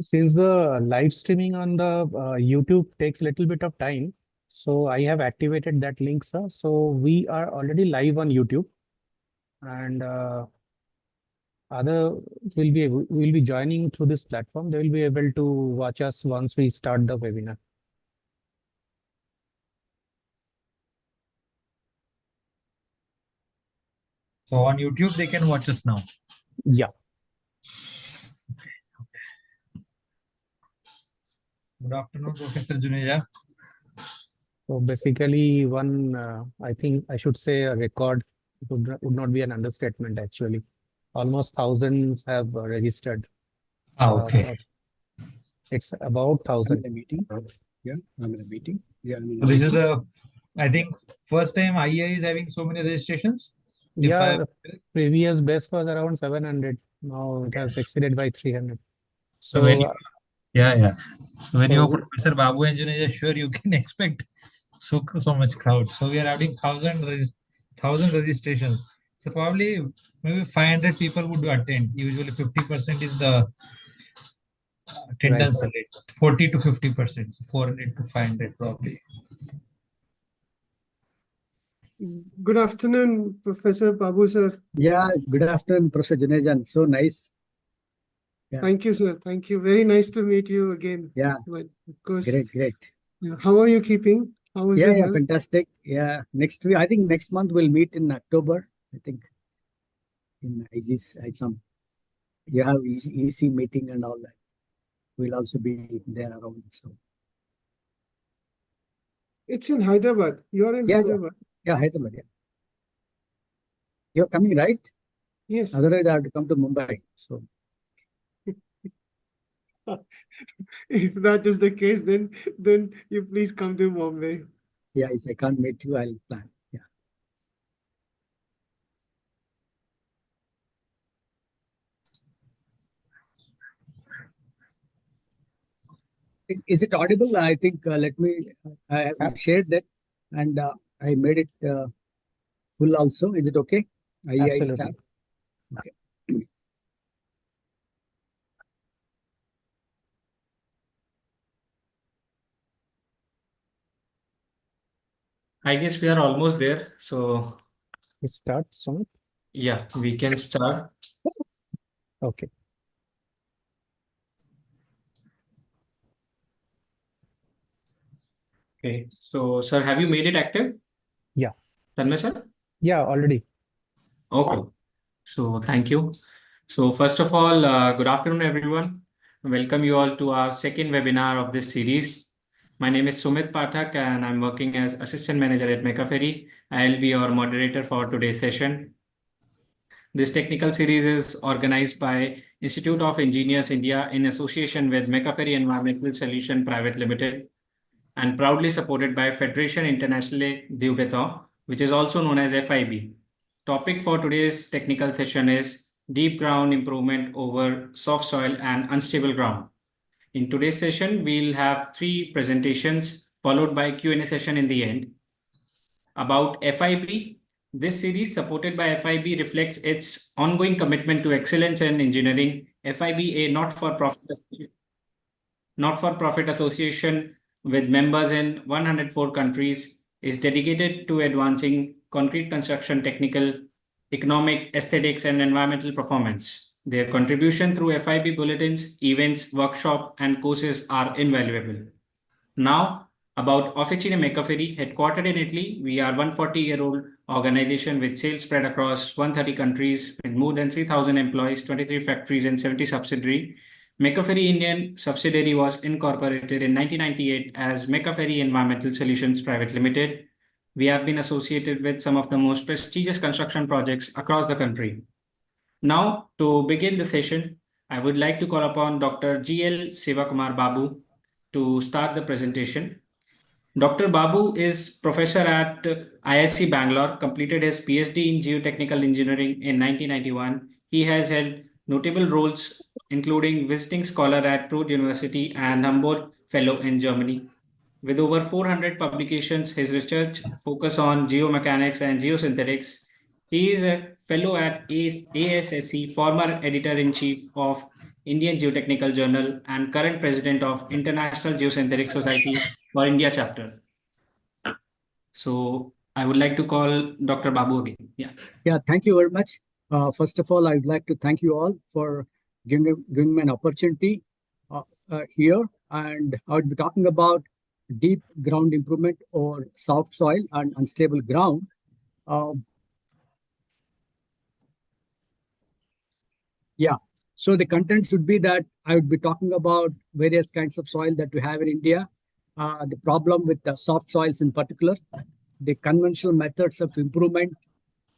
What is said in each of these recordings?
Since the live streaming on the YouTube takes a little bit of time, so I have activated that link, sir. So we are already live on YouTube, and other will be joining through this platform. They will be able to watch us once we start the webinar. So on YouTube, they can watch us now. Yeah. Good afternoon, Professor Juneja. So basically, I think I should say a record would not be an understatement, actually. Almost thousands have registered. Okay. It's about 1,000. The meeting. Yeah, I'm in a meeting. Yeah, So this is I think, first time IEI is having so many registrations. Yeah, the previous best was around 700. Now it has exceeded by 300. So when So yeah. So when you So- open Professor Babu and Juneja, sure you can expect so much crowd. So we are having 1,000 registrations. So probably maybe 500 people would attend. Usually 50% is the attendance Right. rate. 40 to 50%. So 400 to 500 probably. Good afternoon, Professor Babu, sir. Yeah, good afternoon, Professor Junejan. So nice. Yeah. Thank you, sir. Thank you. Very nice to meet you again. Yeah. But of course. Great. How are you keeping? How is your health? Fantastic. Yeah, next week, I think next month we'll meet in October. I think in IG's some. You have EC meeting and all that. We'll also be there around. So It's in Hyderabad. You are in Hyderabad. Yeah, Hyderabad. Yeah. You're coming, right? Yes. Otherwise, I have to come to Mumbai. So If that is the case, then you please come to Bombay. yeah, if I can't meet you, I'll plan. Yeah. Is it audible? I think let me. I have shared that, and I made it full also. Is it okay? Absolutely. Start. Okay. I guess we are almost there. So It starts soon. yeah, we can start. Okay. Okay. So, sir, have you made it active? Yeah. Tanmay, sir? Yeah, already. Okay. So, thank you. So, first of all, good afternoon, everyone. Welcome you all to our second webinar of this series. My name is Sumit Pathak, and I'm working as Assistant Manager at MegaFerry. I'll be your moderator for today's session. This technical series is organized by Institute of Engineers India in association with MegaFerry Environmental Solution Private Limited, and proudly supported by Federation Internationale du Béton, which is also known as FIB. Topic for today's technical session is deep ground improvement over soft soil and unstable ground. In today's session, we'll have 3 presentations followed by Q&A session in the end. About FIB, this series supported by FIB reflects its ongoing commitment to excellence in engineering. FIB, a not-for-profit association with members in 104 countries, is dedicated to advancing concrete construction technical, economic, aesthetics, and environmental performance. Their contribution through FIB bulletins, events, workshops, and courses are invaluable. Now, about Officine MegaFerry, headquartered in Italy, we are 140-year-old organization with sales spread across 130 countries with more than 3,000 employees, 23 factories, and 70 subsidiaries. MegaFerry Indian subsidiary was incorporated in 1998 as MegaFerry Environmental Solutions Private Limited. We have been associated with some of the most prestigious construction projects across the country. Now, to begin the session, I would like to call upon Dr. G.L. Sivakumar Babu to start the presentation. Dr. Babu is professor at IISc Bangalore, completed his PhD in geotechnical engineering in 1991. He has held notable roles, including visiting scholar at Broad University and Humboldt Fellow in Germany. With over 400 publications, his research focus on geomechanics and geosynthetics. He is a fellow at ASSC, former editor-in-chief of Indian Geotechnical Journal, and current president of International Geosynthetic Society for India chapter. So I would like to call Dr. Babu again. Yeah. Yeah, thank you very much. First of all, I'd like to thank you all for giving me an opportunity here. And I would be talking about deep ground improvement or soft soil and unstable ground. Yeah, so the content should be that I would be talking about various kinds of soil that we have in India, the problem with the soft soils in particular, the conventional methods of improvement,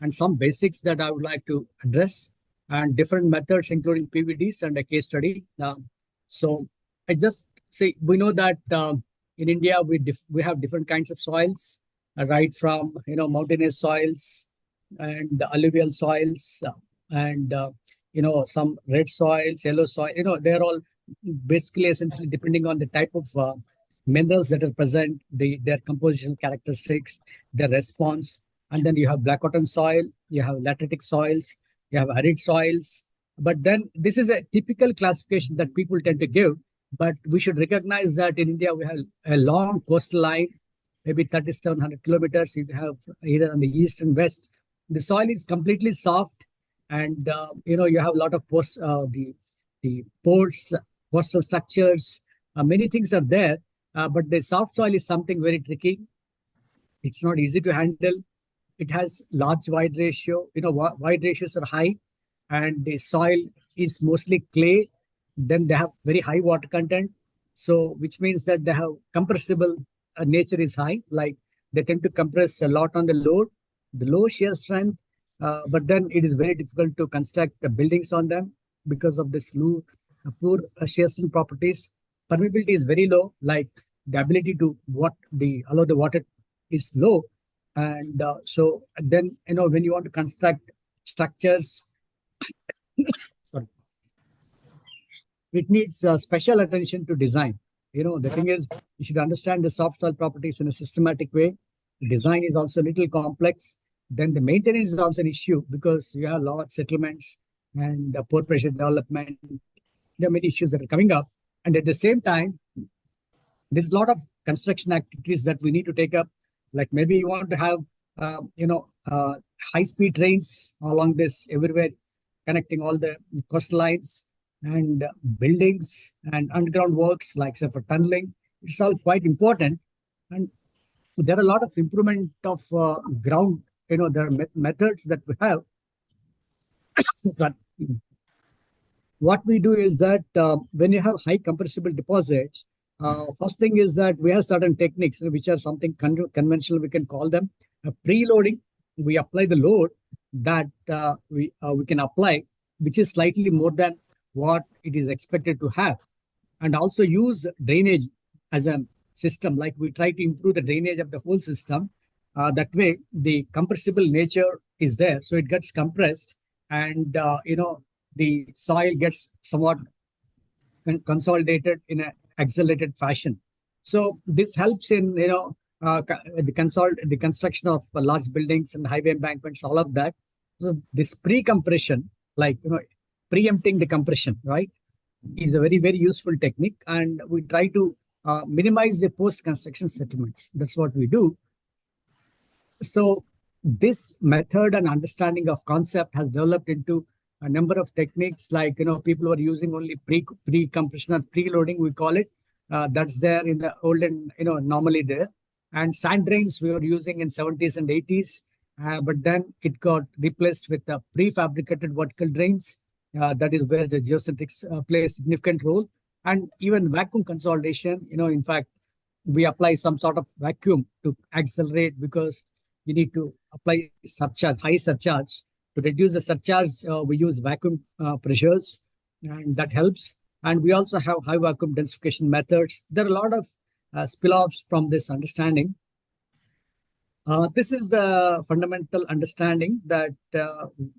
and some basics that I would like to address, and different methods, including PVDs and a case study. So I just say, we know that in India, we have different kinds of soils, right from, mountainous soils and alluvial soils and, some red soils, yellow soil, they're all basically essentially depending on the type of minerals that are present, their compositional characteristics, their response. And then you have black cotton soil, you have lateritic soils, you have arid soils. But then this is a typical classification that people tend to give. But we should recognize that in India, we have a long coastal line, maybe 3,700 kilometers. You have either on the east and west. The soil is completely soft. And, you have a lot of the pores, coastal structures, many things are there. But the soft soil is something very tricky. It's not easy to handle. It has large wide ratio, wide ratios are high, and the soil is mostly clay. Then they have very high water content. So, which means that they have compressible nature is high, like they tend to compress a lot on the low shear strength, but then it is very difficult to construct the buildings on them because of this poor shear strength properties. Permeability is very low, like the ability to allow the water is low. And so then, when you want to construct structures, sorry, it needs special attention to design. The thing is, you should understand the soft soil properties in a systematic way. The design is also a little complex. Then the maintenance is also an issue because you have large settlements and pore pressure development. There are many issues that are coming up. And at the same time, there's a lot of construction activities that we need to take up. Like maybe you want to have, high-speed trains along this everywhere, connecting all the coastal lines and buildings and underground works, like say for tunneling. It's all quite important. And there are a lot of improvement of ground. There are methods that we have. But what we do is that when you have high compressible deposits, first thing is that we have certain techniques, which are something conventional, we can call them preloading. We apply the load that we can apply, which is slightly more than what it is expected to have. And also use drainage as a system, like we try to improve the drainage of the whole system. That way, the compressible nature is there. So it gets compressed and, the soil gets somewhat consolidated in an accelerated fashion. So this helps in, the construction of large buildings and highway embankments, all of that. So this pre-compression, like, preempting the compression, right, is a very, very useful technique. And we try to minimize the post-construction settlements. That's what we do. So this method and understanding of concept has developed into a number of techniques, like, people are using only pre-compression or preloading, we call it. That's there in the olden, normally there. And sand drains we were using in 70s and 80s, but then it got replaced with the prefabricated vertical drains. That is where the geosynthetics play a significant role. And even vacuum consolidation, in fact, we apply some sort of vacuum to accelerate because you need to apply high surcharge. To reduce the surcharge, we use vacuum pressures, and that helps. And we also have high vacuum densification methods. There are a lot of spill-offs from this understanding. This is the fundamental understanding that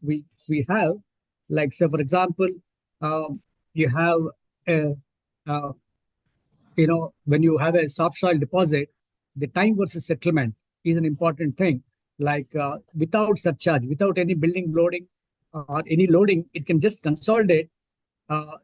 we have. Like, say, for example, you have when you have a soft soil deposit, the time versus settlement is an important thing. Like without surcharge, without any building loading or any loading, it can just consolidate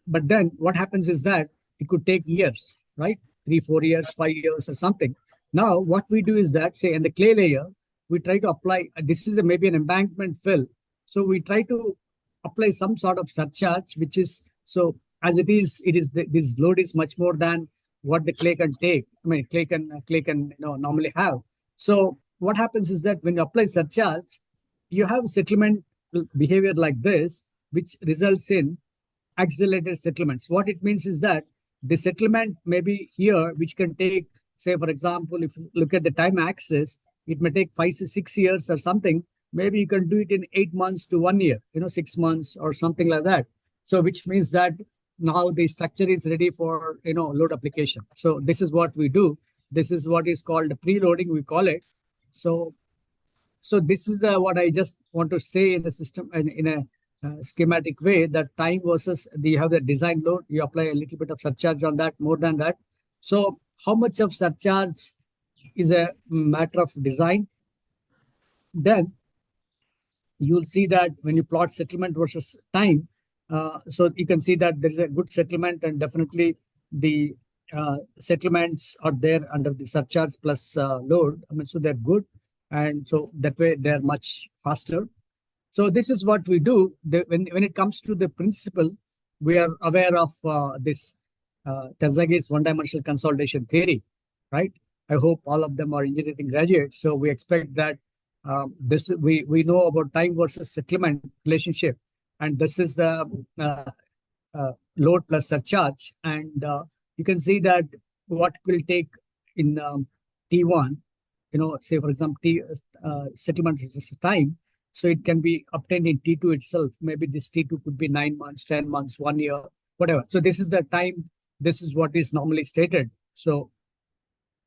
But then what happens is that it could take years, right? 3, 4 years, 5 years or something. Now, what we do is that, say, in the clay layer, we try to apply, this is maybe an embankment fill. So we try to apply some sort of surcharge, which is, so as it is, this load is much more than what the clay can take. I mean, clay can normally have. So what happens is that when you apply surcharge, you have settlement behavior like this, which results in accelerated settlements. What it means is that the settlement may be here, which can take, say, for example, if you look at the time axis, it may take 5 to 6 years or something. Maybe you can do it in 8 months to 1 year, 6 months or something like that. So which means that now the structure is ready for, load application. So this is what we do. This is what is called preloading, we call it. So this is what I just want to say in the system and in a schematic way, that time versus you have the design load, you apply a little bit of surcharge on that, more than that. So how much of surcharge is a matter of design. Then you'll see that when you plot settlement versus time, so you can see that there is a good settlement, and definitely the settlements are there under the surcharge plus load. I mean, so they're good. And so that way they're much faster. So this is what we do. When it comes to the principle, we are aware of this Terzaghez's one-dimensional consolidation theory, right? I hope all of them are engineering graduates. So we expect that we know about time versus settlement relationship, and this is the load plus surcharge. And you can see that what will take in T1, say for example, settlement versus time. So it can be obtained in T2 itself. Maybe this T2 could be 9 months, 10 months, 1 year, whatever. So this is the time. This is what is normally stated. So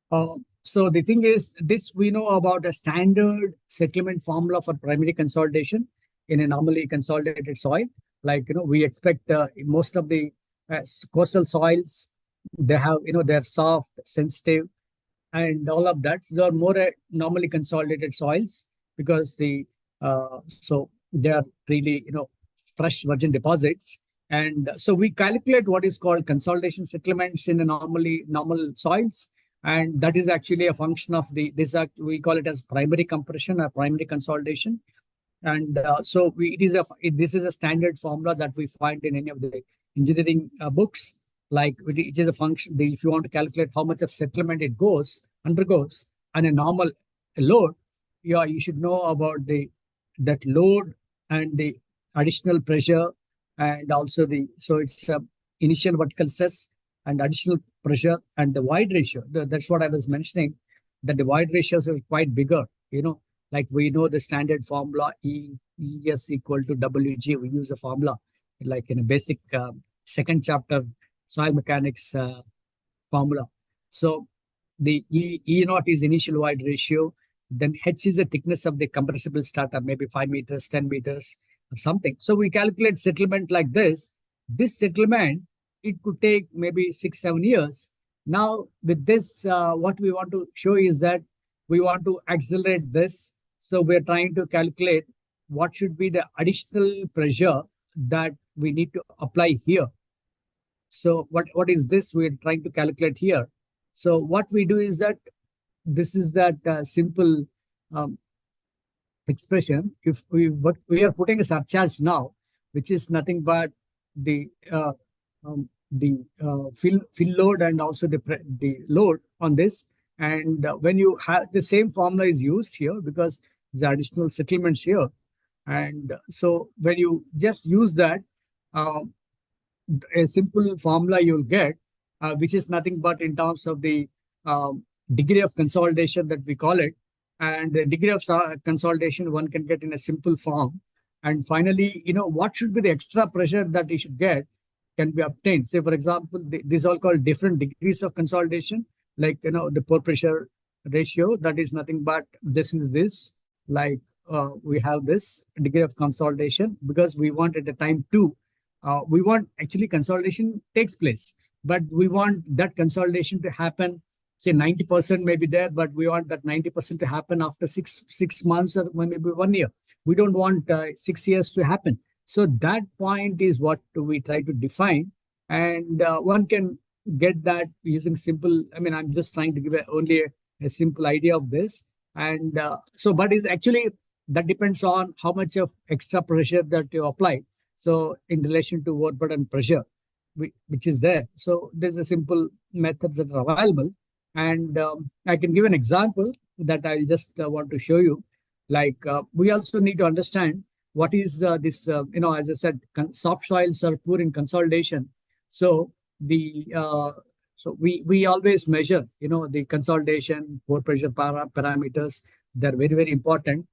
the thing is, this we know about a standard settlement formula for primary consolidation in a normally consolidated soil. Like, we expect most of the coastal soils, they have, they're soft, sensitive, and all of that. So they are more normally consolidated soils because so they are really, fresh virgin deposits. And so we calculate what is called consolidation settlements in the normal soils. And that is actually a function of we call it as primary compression or primary consolidation. And so this is a standard formula that we find in any of the engineering books. Like it is a function, if you want to calculate how much of settlement it undergoes on a normal load, you should know about that load and the additional pressure, and also so it's initial vertical stress and additional pressure and the void ratio. That's what I was mentioning, that the void ratios are quite bigger, like we know the standard formula ES equal to WG. We use a formula like in a basic second chapter soil mechanics formula. So the E naught is initial void ratio. Then H is the thickness of the compressible strata, maybe 5 meters, 10 meters or something. So we calculate settlement like this. This settlement, it could take maybe 6-7 years. Now with this, what we want to show is that we want to accelerate this. So we're trying to calculate what should be the additional pressure that we need to apply here. So what is this we're trying to calculate here? So what we do is that this is that simple expression. If we are putting a surcharge now, which is nothing but the fill load and also the load on this. And when you have the same formula is used here because the additional settlements here. And so when you just use that, a simple formula you'll get, which is nothing but in terms of the degree of consolidation that we call it. And the degree of consolidation one can get in a simple form. And finally, what should be the extra pressure that you should get can be obtained. Say, for example, these are called different degrees of consolidation, like, the pore pressure ratio, that is nothing but this is this, like we have this degree of consolidation because we want at the time 2, we want actually consolidation takes place, but we want that consolidation to happen, say 90% may be there, but we want that 90% to happen after six months or maybe 1 year. We don't want 6 years to happen. So that point is what we try to define, and one can get that using simple. I mean, I'm just trying to give only a simple idea of this, and but it's actually that depends on how much of extra pressure that you apply. So in relation to work and pressure, which is there. So there's a simple methods that are available, and I can give an example that I just want to show you. Like we also need to understand what is this. As I said, soft soils are poor in consolidation. So we always measure the consolidation, pore pressure parameters. They're very, very important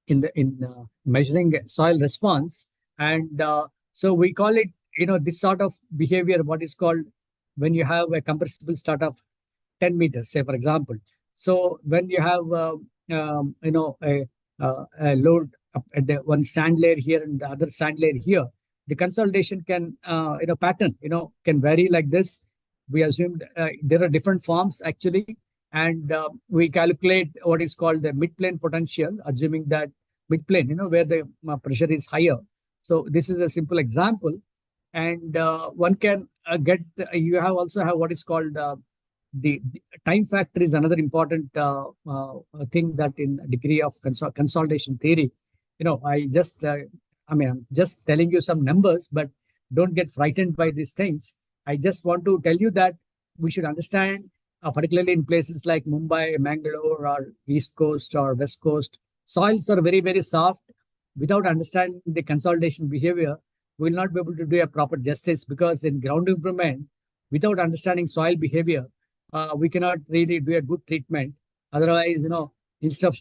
in measuring soil response. And so we call it this sort of behavior, what is called when you have a compressible start of 10 meters, say for example. So when you have a load up at the one sand layer here and the other sand layer here, the consolidation can pattern can vary like this. We assumed there are different forms actually, and we calculate what is called the mid-plane potential, assuming that mid-plane where the pressure is higher. So this is a simple example, and one can get you have also have what is called the time factor is another important thing that in degree of consolidation theory. I'm just telling you some numbers, but don't get frightened by these things. I just want to tell you that we should understand, particularly in places like Mumbai, Mangalore, or East Coast or West Coast, soils are very, very soft. Without understanding the consolidation behavior, we will not be able to do a proper justice, because in ground improvement, without understanding soil behavior, we cannot really do a good treatment. Otherwise, instead of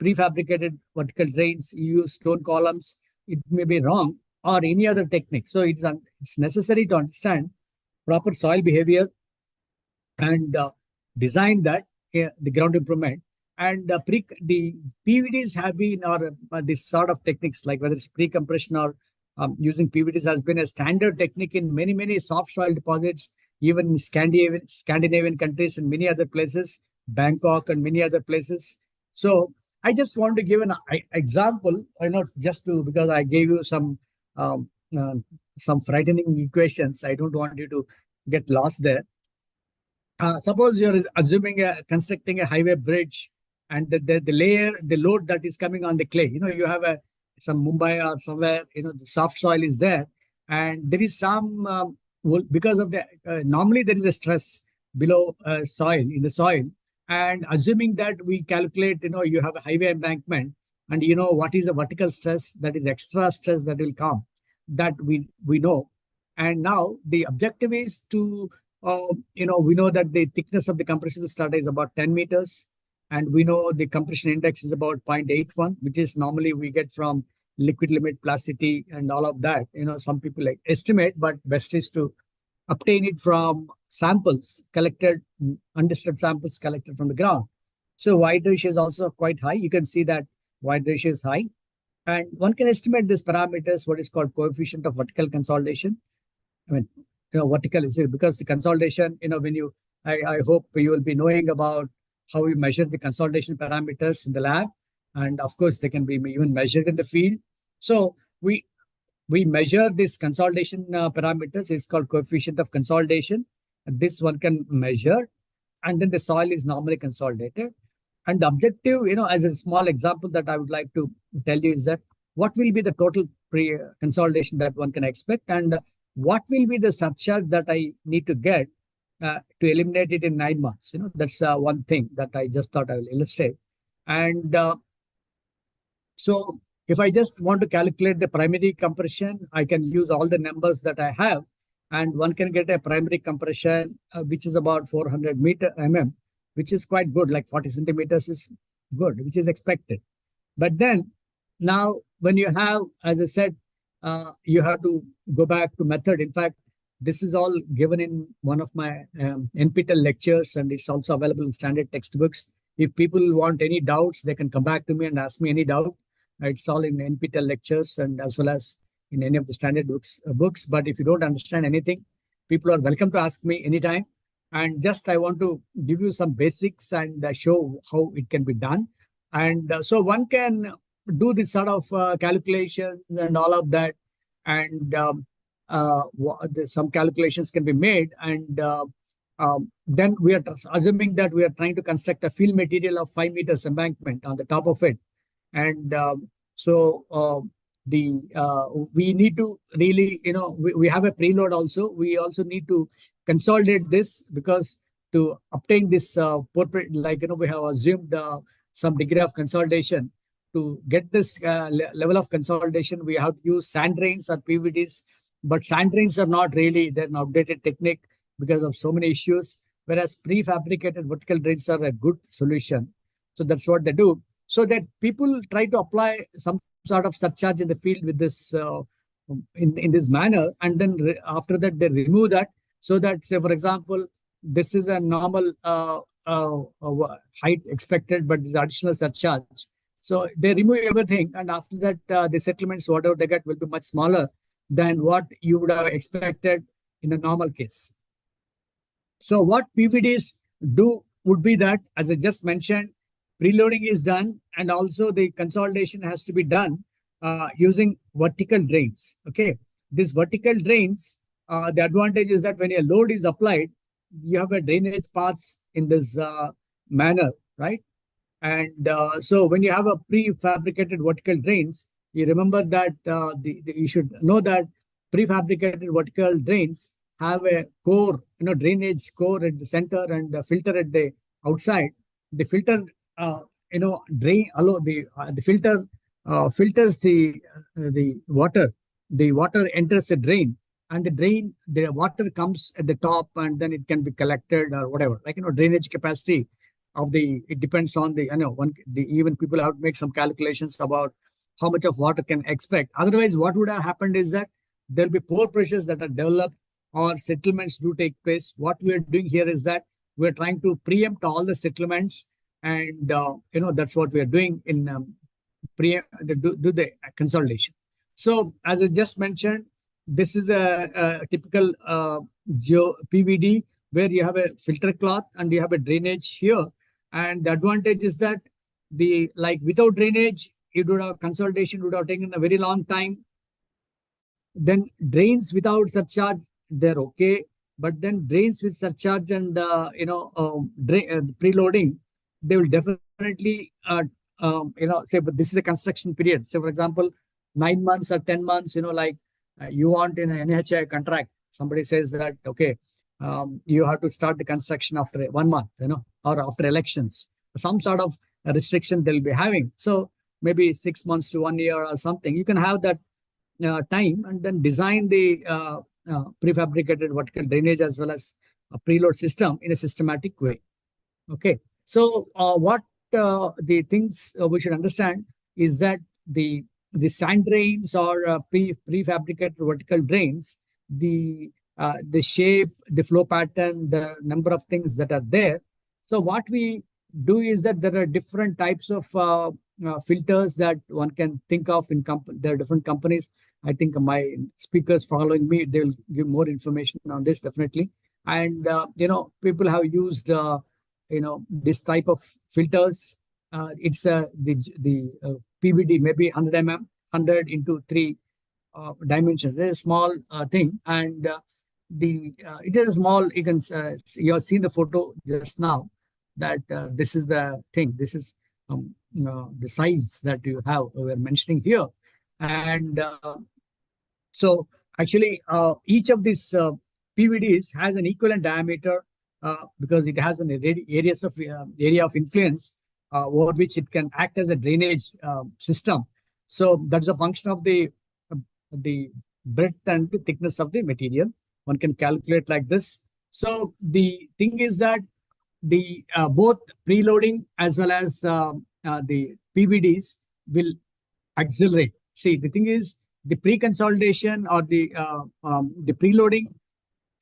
prefabricated vertical drains, you use stone columns. It may be wrong, or any other technique. So it's necessary to understand proper soil behavior and design that the ground improvement. And the PVDs have been, or this sort of techniques, like whether it's pre-compression or using PVDs, has been a standard technique in many, many soft soil deposits, even in Scandinavian countries and many other places, Bangkok and many other places. So I just want to give an example, because I gave you some frightening equations. I don't want you to get lost there. Suppose you're assuming constructing a highway bridge, and the load that is coming on the clay, you have some Mumbai or somewhere, the soft soil is there, and there is some because of the normally there is a stress below in the soil, and assuming that we calculate, you have a highway embankment, and what is the vertical stress, that is extra stress that will come, that we know. And now the objective is to we know that the thickness of the compressible strata is about 10 meters, and we know the compression index is about 0.81, which is normally we get from liquid limit plasticity and all of that. Some people estimate, but best is to obtain it from samples collected, undisturbed samples collected from the ground. So wide ratio is also quite high. You can see that wide ratio is high, and one can estimate these parameters, what is called coefficient of vertical consolidation. I mean, vertical is because the consolidation, I hope you will be knowing about how we measure the consolidation parameters in the lab. And of course, they can be even measured in the field. So we measure this consolidation parameters. It's called coefficient of consolidation. And this one can measure. And then the soil is normally consolidated. And the objective, as a small example that I would like to tell you is that what will be the total consolidation that one can expect, and what will be the surcharge that I need to get to eliminate it in 9 months. That's one thing that I just thought I will illustrate. And so if I just want to calculate the primary compression, I can use all the numbers that I have, and one can get a primary compression which is about 400 mm, which is quite good, like 40 centimeters is good, which is expected. But then now when you have, as I said, you have to go back to method. In fact, this is all given in one of my NPTEL lectures, and it's also available in standard textbooks. If people want any doubts, they can come back to me and ask me any doubt. It's all in NPTEL lectures and as well as in any of the standard books. But if you don't understand anything, people are welcome to ask me anytime. And just I want to give you some basics and show how it can be done. And so one can do this sort of calculations and all of that, and some calculations can be made, and then we are assuming that we are trying to construct a fill material of 5 meters embankment on the top of it, and we need to really, we have a preload also. We also need to consolidate this, because to obtain this we have assumed some degree of consolidation. To get this level of consolidation, we have to use sand drains or PVDs, but sand drains are not really, they're an outdated technique because of so many issues, whereas prefabricated vertical drains are a good solution. So that's what they do, so that people try to apply some sort of surcharge in the field with this in this manner, and then after that they remove that, so that, say for example, this is a normal height expected, but this additional surcharge. So they remove everything, and after that the settlements, whatever they get, will be much smaller than what you would have expected in a normal case. So what PVDs do would be that, as I just mentioned, preloading is done, and also the consolidation has to be done using vertical drains. Okay, these vertical drains, the advantage is that when a load is applied, you have a drainage paths in this manner, right? And so when you have a prefabricated vertical drains, you remember that you should know that prefabricated vertical drains have a core, drainage core at the center and a filter at the outside. The filter, drain, the filter filters the water. The water enters the drain, and the water comes at the top, and then it can be collected or whatever. Like, drainage capacity of it depends on even people have to make some calculations about how much of water can expect. Otherwise, what would have happened is that there'll be pore pressures that are developed, or settlements do take place. What we're doing here is that we're trying to preempt all the settlements, and that's what we're doing in do the consolidation. So as I just mentioned, this is a typical PVD where you have a filter cloth and you have a drainage here. And the advantage is that without drainage, it would have consolidation would have taken a very long time. Then drains without surcharge, they're okay. But then drains with surcharge and preloading, they will definitely say, but this is a construction period. So for example, 9 months or 10 months, you want in an NHI contract, somebody says that, okay, you have to start the construction after 1 month, or after elections, some sort of a restriction they'll be having. So maybe 6 months to 1 year or something, you can have that time, and then design the prefabricated vertical drainage as well as a preload system in a systematic way. Okay, so what the things we should understand is that the sand drains or prefabricated vertical drains, the shape, the flow pattern, the number of things that are there. So what we do is that there are different types of filters that one can think of in there are different companies. I think my speakers following me, they'll give more information on this definitely. And people have used this type of filters. It's the PVD, maybe 100 mm, 100 into 3 dimensions. It's a small thing, and it is a small. You can you have seen the photo just now. That this is the thing. This is the size that you have. We're mentioning here, and so actually each of these PVDs has an equivalent diameter because it has an area of influence over which it can act as a drainage system. So that's a function of the breadth and the thickness of the material. One can calculate like this. So the thing is that the both preloading as well as the PVDs will accelerate. See, the thing is the pre-consolidation or the preloading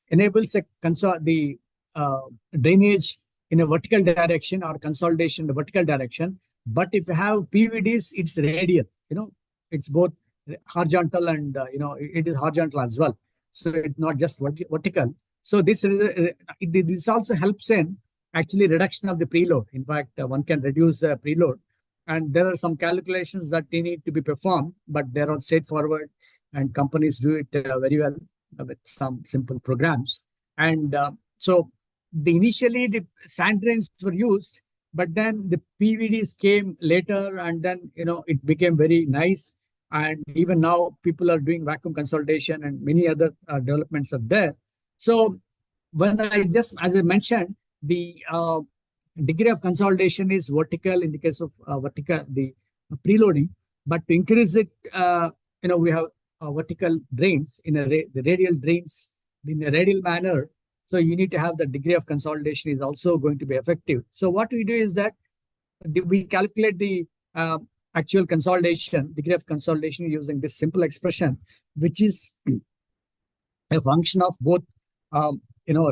enables the drainage in a vertical direction or consolidation in the vertical direction. But if you have PVDs, it's radial. It's both horizontal and it is horizontal as well. So it's not just vertical. So this also helps in actually reduction of the preload. In fact, one can reduce the preload, and there are some calculations that they need to be performed, but they're all straightforward, and companies do it very well with some simple programs. And so initially the sand drains were used, but then the PVDs came later, and then it became very nice. And even now people are doing vacuum consolidation and many other developments are there. So when as I mentioned, the degree of consolidation is vertical in the case of the preloading, but to increase it, we have vertical drains the radial drains in a radial manner. So you need to have the degree of consolidation is also going to be effective. So what we do is that we calculate the actual consolidation, degree of consolidation, using this simple expression, which is a function of both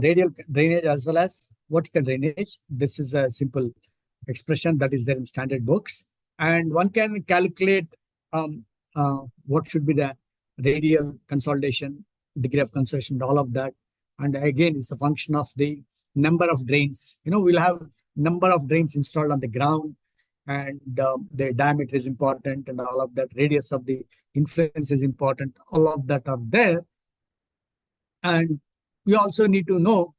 radial drainage as well as vertical drainage. This is a simple expression that is there in standard books, and one can calculate what should be the radial consolidation, degree of consolidation, all of that. And again, it's a function of the number of drains. We'll have number of drains installed on the ground, and the diameter is important, and all of that. Radius of the influence is important. All of that are there. And we also need to know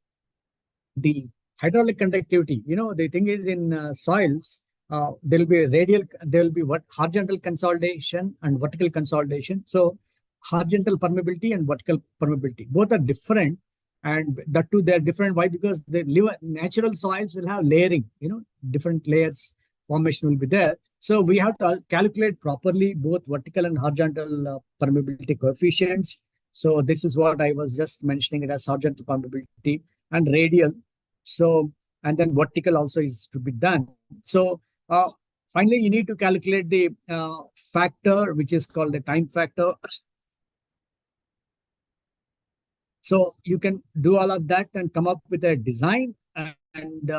the hydraulic conductivity. The thing is, in soils, there will be horizontal consolidation and vertical consolidation. So horizontal permeability and vertical permeability, both are different. And that too, they're different. Why? Because the natural soils will have layering, different layers formation will be there. So we have to calculate properly both vertical and horizontal permeability coefficients. So this is what I was just mentioning, it as horizontal permeability and radial. So, and then vertical also is to be done. So finally, you need to calculate the factor, which is called the time factor. So you can do all of that and come up with a design and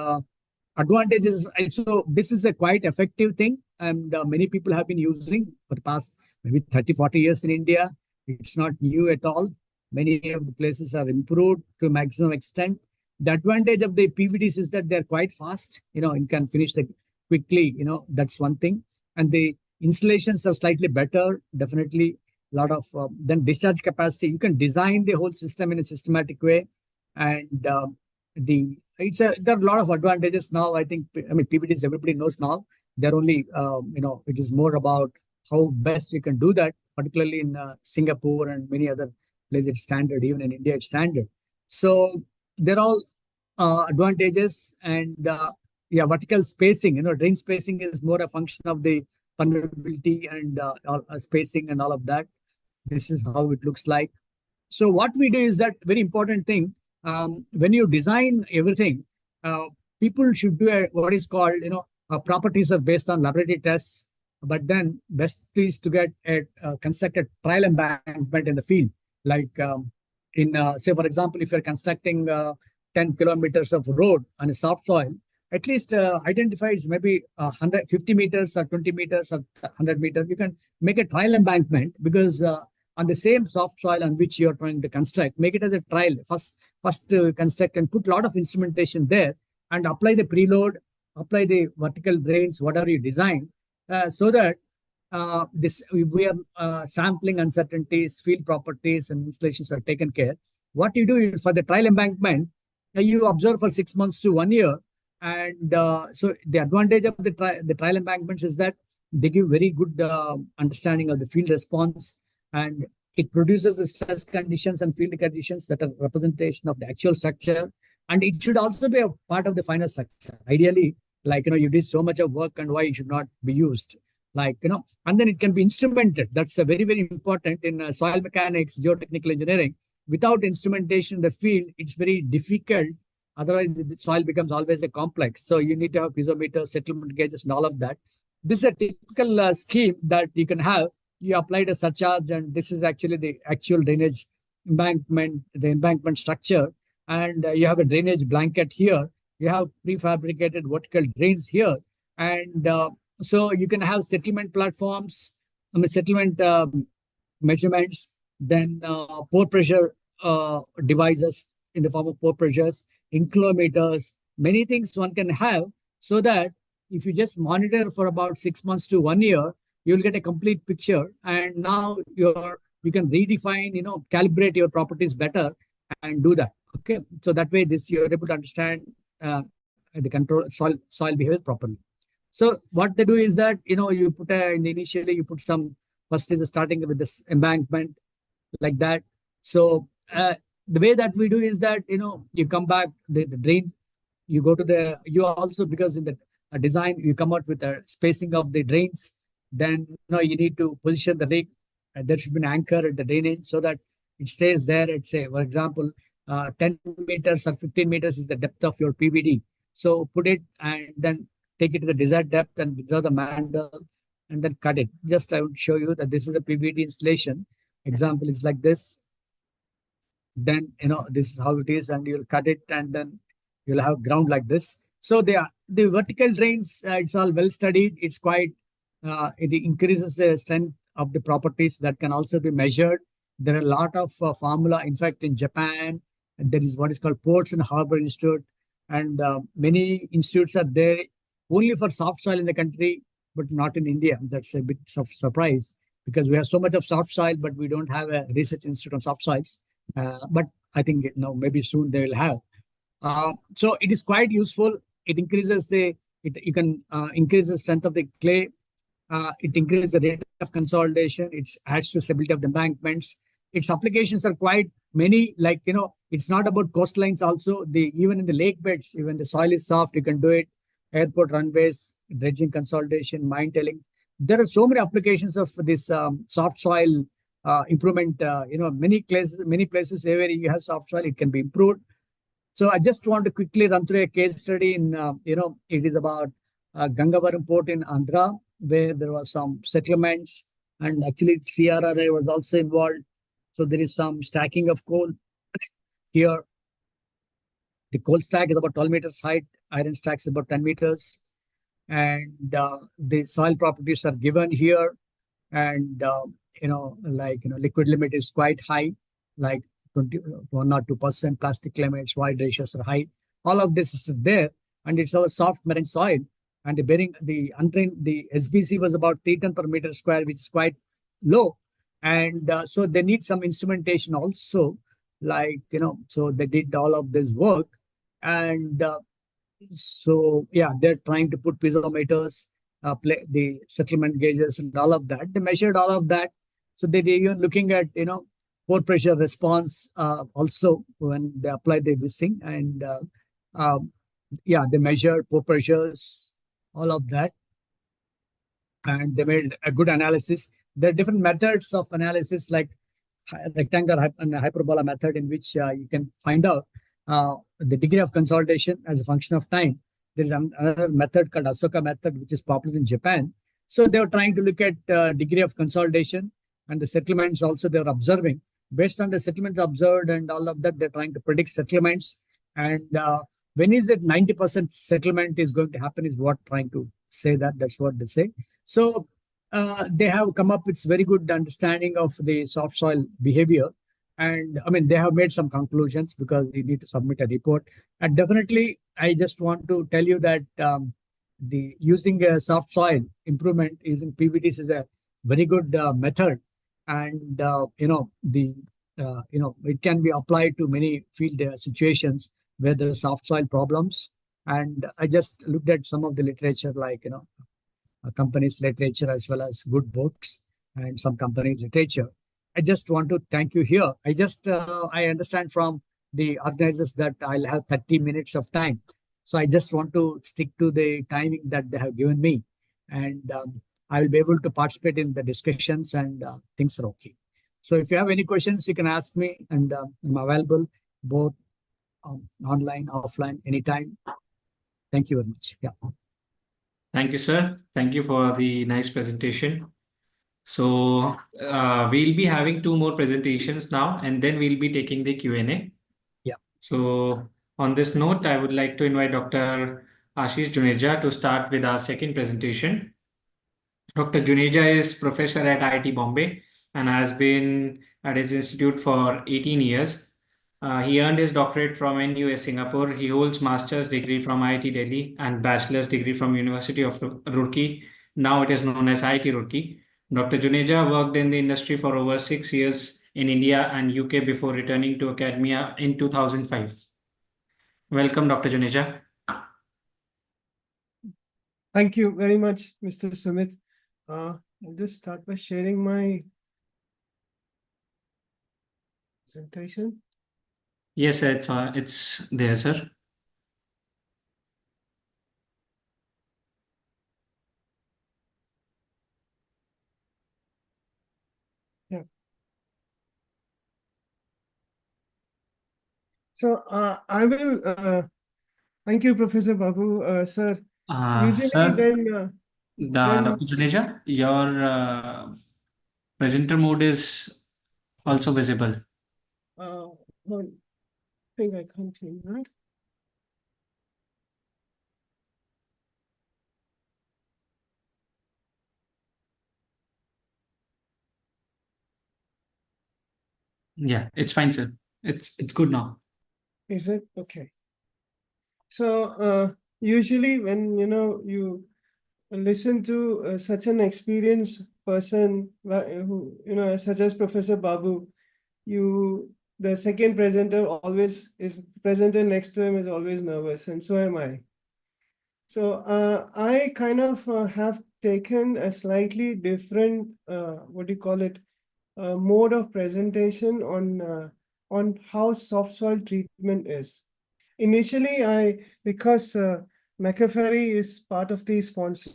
advantages. So this is a quite effective thing, and many people have been using for the past maybe 30, 40 years in India. It's not new at all. Many of the places are improved to a maximum extent. The advantage of the PVDs is that they're quite fast. You can finish them quickly. That's one thing. And the installations are slightly better, definitely. Lot of then discharge capacity. You can design the whole system in a systematic way, and there are a lot of advantages now. I think PVDs everybody knows now. They're only it is more about how best you can do that, particularly in Singapore and many other places. It's standard, even in India it's standard. So they're all advantages. And vertical spacing. Drain spacing is more a function of the permeability and spacing and all of that. This is how it looks like. So what we do is that very important thing. When you design everything, people should do what is called, properties are based on laboratory tests, but then best is to get construct a trial embankment in the field. Like say, for example, if you're constructing 10 kilometers of road on a soft soil, at least identify maybe 150 meters or 20 meters or 100 meters. You can make a trial embankment, because on the same soft soil on which you're trying to construct, make it as a trial. First construct and put a lot of instrumentation there and apply the preload, apply the vertical drains, whatever you design, so that we are sampling uncertainties, field properties, and installations are taken care. What you do is, for the trial embankment, you observe for 6 months to 1 year. And so the advantage of the trial embankments is that they give very good understanding of the field response, and it produces the stress conditions and field conditions that are representation of the actual structure. And it should also be a part of the final structure. Ideally, you did so much of work, and why it should not be used. And then it can be instrumented. That's a very, very important in soil mechanics, geotechnical engineering. Without instrumentation in the field, it's very difficult. Otherwise, the soil becomes always a complex. So you need to have piezometers, settlement gauges, and all of that. This is a typical scheme that you can have. You applied a surcharge, and this is actually the actual drainage embankment, the embankment structure. And you have a drainage blanket here. You have prefabricated vertical drains here. And so you can have settlement platforms, settlement measurements, then pore pressure devices in the form of pore pressures, inclometers, many things one can have, so that if you just monitor for about 6 months to 1 year, you'll get a complete picture. And now you can redefine, calibrate your properties better and do that. Okay. So that way you're able to understand the control soil behavior properly. So what they do is that, you put initially you put first is starting with this embankment like that. So the way that we do is that, you come back, the drain, you go to you also, because in the design, you come out with a spacing of the drains, then, you need to position the rig. There should be an anchor at the drainage so that it stays there. It's say, for example, 10 meters or 15 meters is the depth of your PVD. So put it and then take it to the desired depth and withdraw the mandrel and then cut it. Just I would show you that this is a PVD installation. Example is like this. Then, this is how it is, and you'll cut it and then you'll have ground like this. So the vertical drains, it's all well studied. It's quite, it increases the strength of the properties that can also be measured. There are a lot of formula. In fact, in Japan, there is what is called Ports and Harbor Institute, and many institutes are there only for soft soil in the country, but not in India. That's a bit of surprise because we have so much of soft soil, but we don't have a research institute on soft soils. But I think maybe soon they will have. So it is quite useful. It increases you can increase the strength of the clay. It increases the rate of consolidation. It adds to stability of the embankments. Its applications are quite many. Like, it's not about coastlines also. Even in the lake beds, even the soil is soft, you can do it. Airport runways, dredging consolidation, mine telling. There are so many applications of this soft soil improvement. Many places where you have soft soil, it can be improved. So I just want to quickly run through a case study in, it is about Gangavaram Port in Andhra, where there were some settlements, and actually CRRA was also involved. So there is some stacking of coal here. The coal stack is about 12 meters height, iron stack is about 10 meters. And the soil properties are given here. And, liquid limit is quite high, like 1 or 2%. Plastic limits, wide ratios are high. All of this is there. And it's all soft marine soil. And the untrained, the SBC was about 3 ton per meter square, which is quite low. And so they need some instrumentation also, so they did all of this work. And so, yeah, they're trying to put piezometers, the settlement gauges and all of that. They measured all of that. So they're even looking at, pore pressure response also when they apply this thing. And they measured pore pressures, all of that. And they made a good analysis. There are different methods of analysis, like rectangular and hyperbola method, in which you can find out the degree of consolidation as a function of time. There is another method called Asoka method, which is popular in Japan. So they were trying to look at degree of consolidation, and the settlements also they were observing. Based on the settlements observed and all of that, they're trying to predict settlements. And when is it 90% settlement is going to happen is what trying to say that. That's what they say. So they have come up with very good understanding of the soft soil behavior. And I mean, they have made some conclusions because we need to submit a report. And definitely, I just want to tell you that using a soft soil improvement using PVDs is a very good method. And it can be applied to many field situations where there are soft soil problems. And I just looked at some of the literature, like companies' literature as well as good books and some companies' literature. I just want to thank you here. I understand from the organizers that I'll have 30 minutes of time. So I just want to stick to the timing that they have given me. And I will be able to participate in the discussions, and things are okay. So if you have any questions, you can ask me, and I'm available both online, offline, anytime. Thank you very much. Yeah. Thank you, sir. Thank you for the nice presentation. So we'll be having 2 more presentations now, and then we'll be taking the Q&A. Yeah. So on this note, I would like to invite Dr. Ashish Juneja to start with our second presentation. Dr. Juneja is professor at IIT Bombay and has been at his institute for 18 years. He earned his doctorate from NUS Singapore. He holds master's degree from IIT Delhi and bachelor's degree from University of Roorkee. Now it is known as IIT Roorkee. Dr. Juneja worked in the industry for over 6 years in India and UK before returning to academia in 2005. Welcome, Dr. Juneja. Thank you very much, Mr. Sumit. I'll just start by sharing my presentation. Yes, sir, it's there, sir. So I will thank you, Professor Babu, sir. Usually Sir, then Dr. Juneja, your presenter mode is also visible. I think I can't change that. Yeah, it's fine, sir. It's good now. Is it okay? So usually when you listen to such an experienced person who such as Professor Babu, the second presenter always is presenter next to him is always nervous, and so am I. So I kind of have taken a slightly different what do you call it mode of presentation on how soft soil treatment is. Initially, because McAfee is part of the sponsor.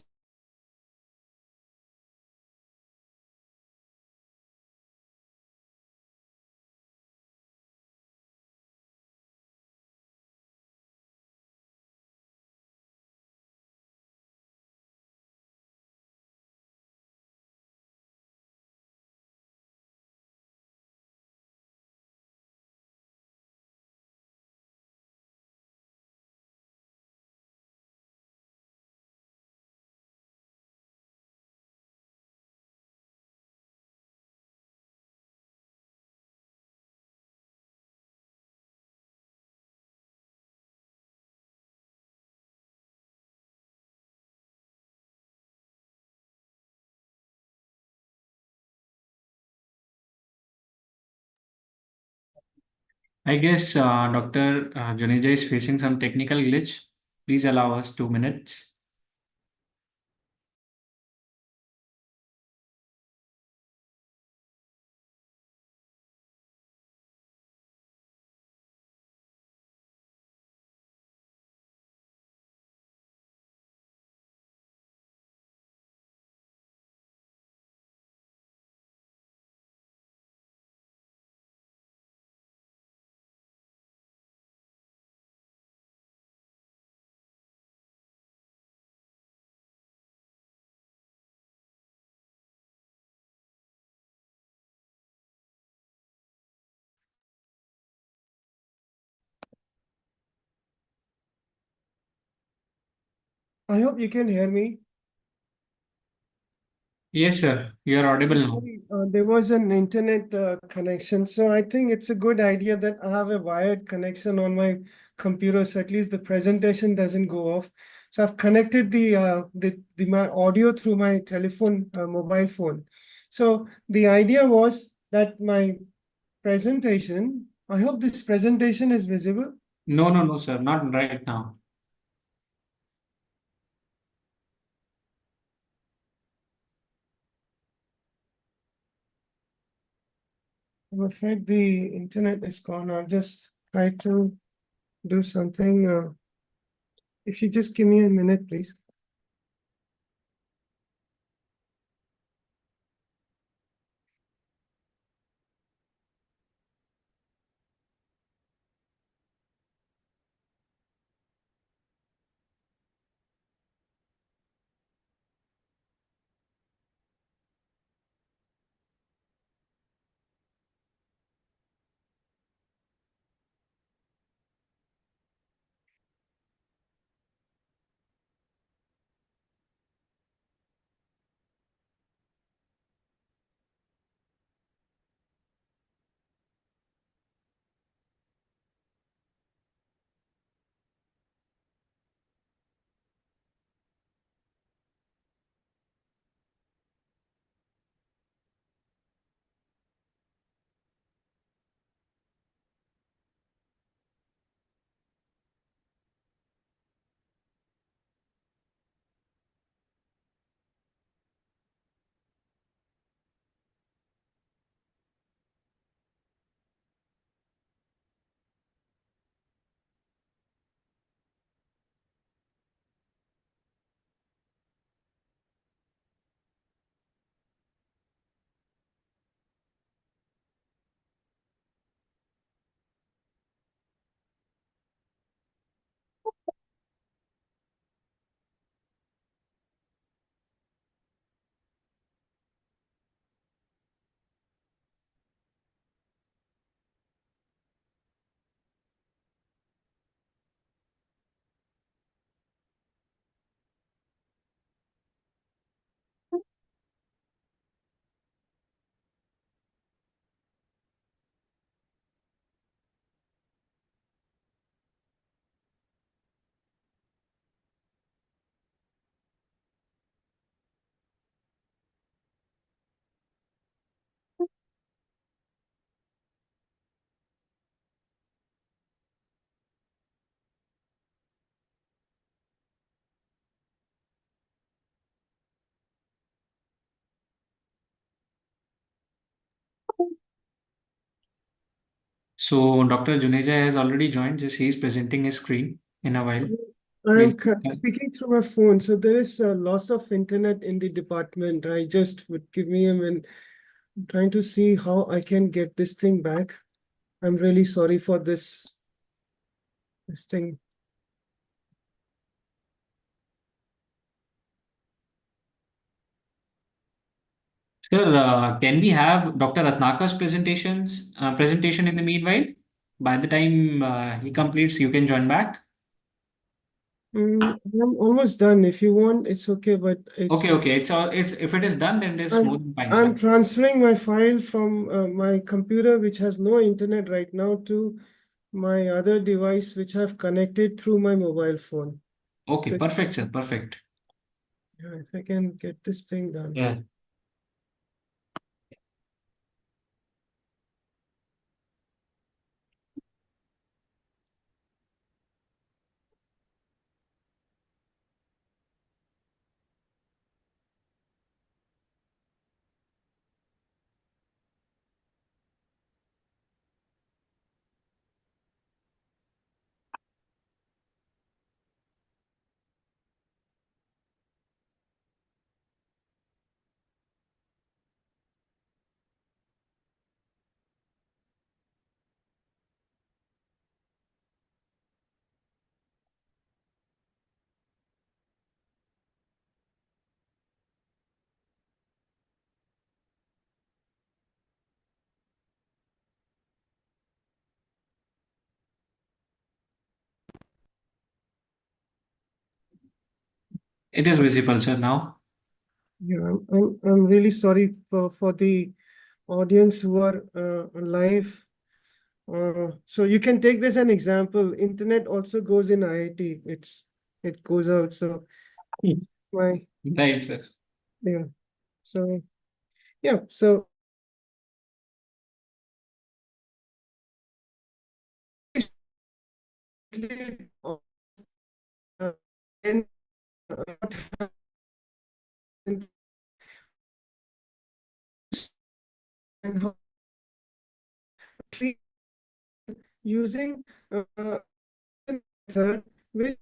I guess Dr. Juneja is facing some technical glitch. Please allow us 2 minutes. I hope you can hear me. Yes, sir. You are audible now. Sorry, there was an internet connection, so I think it's a good idea that I have a wired connection on my computer, so at least the presentation doesn't go off. So I've connected my audio through my telephone, mobile phone. So the idea was that my presentation, I hope this presentation is visible. No, sir. Not right now. I'm afraid the internet is gone. I'll just try to do something. If you just give me a minute, please. So Dr. Juneja has already joined. Just he's presenting his screen in a while. I'm We'll- speaking through my phone, so there is a loss of internet in the department. I just would give me a minute. I'm trying to see how I can get this thing back. I'm really sorry for this thing. Sir, can we have Dr. Ratnakar's presentation in the meanwhile? By the time he completes, you can join back. I'm almost done. If you want, it's okay, but it's Okay. It's if it is done, then it is I'm- more than fine, I'm sir. transferring my file from my computer, which has no internet right now, to my other device, which I've connected through my mobile phone. Okay, So- perfect, sir. Perfect. Yeah, if I can get this thing done. Yeah. It is visible, sir, now. Yeah, I'm really sorry for the audience who are live. So you can take this an example. Internet also goes in IIT. It goes out. So my Right, sir. yeah. So yeah. So and how treat using method which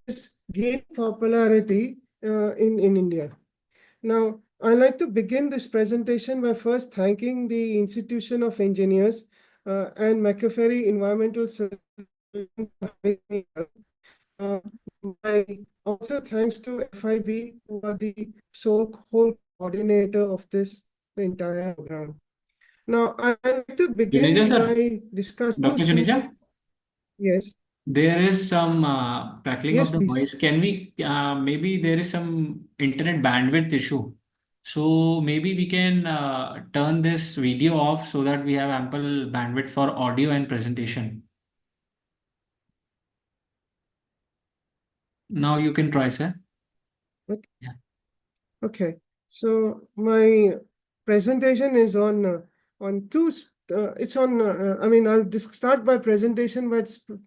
gained popularity in India. Now, I'd like to begin this presentation by first thanking the Institution of Engineers and McAfee Environmental Solutions for having me here. My also thanks to FIB, who are the sole coordinator of this entire program. Now, I'd like to begin Juneja, sir. by discussing Dr. Juneja, Yes, there is some crackling yes, of the please. voice. Can we, maybe there is some internet bandwidth issue. So maybe we can turn this video off so that we have ample bandwidth for audio and presentation. Now you can try, sir. Okay, so my presentation is on two. It's on. I mean, I'll start by presentation by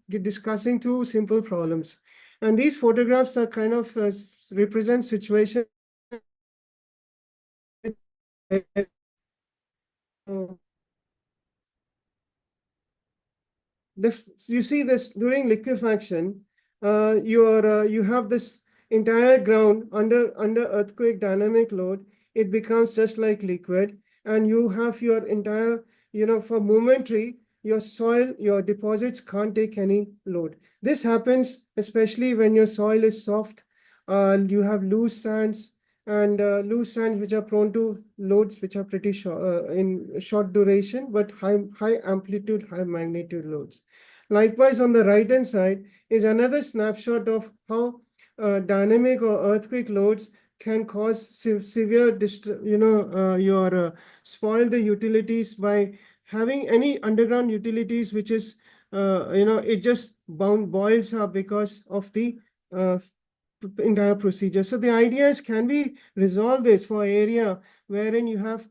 discussing two simple problems, and these photographs are kind of represent situation. You see this during liquefaction, you have this entire ground under earthquake dynamic load. It becomes just like liquid, and you have your entire, for momentary, your soil, your deposits can't take any load. This happens especially when your soil is soft, you have loose sands, and loose sands which are prone to loads which are pretty short in short duration, but high amplitude, high magnitude loads. Likewise, on the right hand side is another snapshot of how dynamic or earthquake loads can cause severe spoil the utilities by having any underground utilities which is it just boils up because of the entire procedure. So the idea is, can we resolve this for area wherein you have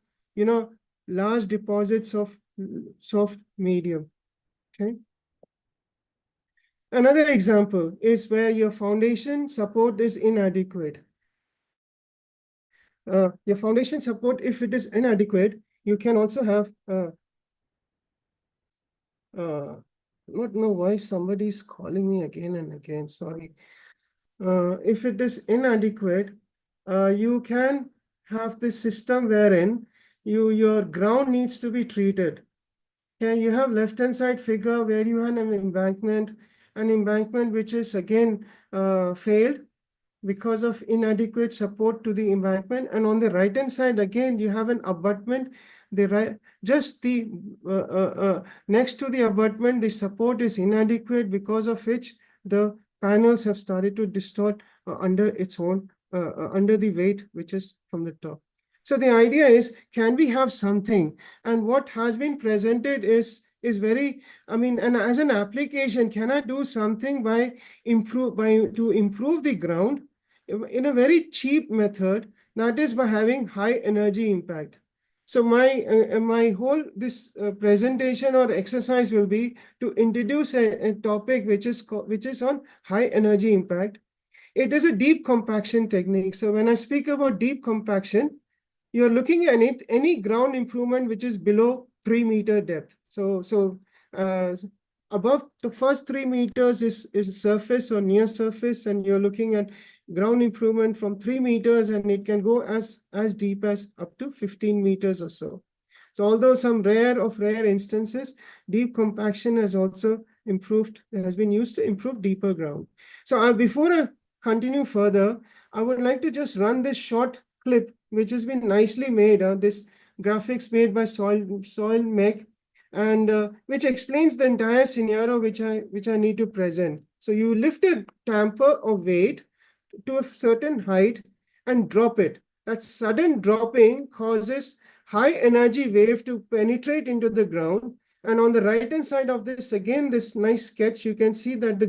large deposits of soft medium? Okay. Another example is where your foundation support is inadequate. Your foundation support, if it is inadequate, you can also have not know why somebody's calling me again and again, sorry. If it is inadequate, you can have this system wherein your ground needs to be treated. Here you have left-hand side figure where you have an embankment which is again failed because of inadequate support to the embankment, and on the right-hand side again you have an abutment. The right, just the next to the abutment, the support is inadequate, because of which the panels have started to distort under its own under the weight which is from the top. So the idea is, can we have something? And what has been presented is very, I mean, and as an application, can I do something to improve the ground in a very cheap method, that is by having high energy impact. So my whole this presentation or exercise will be to introduce a topic which is on high energy impact. It is a deep compaction technique. So when I speak about deep compaction, you're looking at any ground improvement which is below 3-meter depth. So above the first 3 meters is surface or near surface, and you're looking at ground improvement from 3 meters, and it can go as deep as up to 15 meters or so. So although some rare instances, deep compaction has also has been used to improve deeper ground. So before I continue further, I would like to just run this short clip, which has been nicely made. This graphics made by Soil Mech, and which explains the entire scenario which I need to present. So you lift a tamper of weight to a certain height and drop it. That sudden dropping causes high energy wave to penetrate into the ground. And on the right hand side of this, again, this nice sketch, you can see that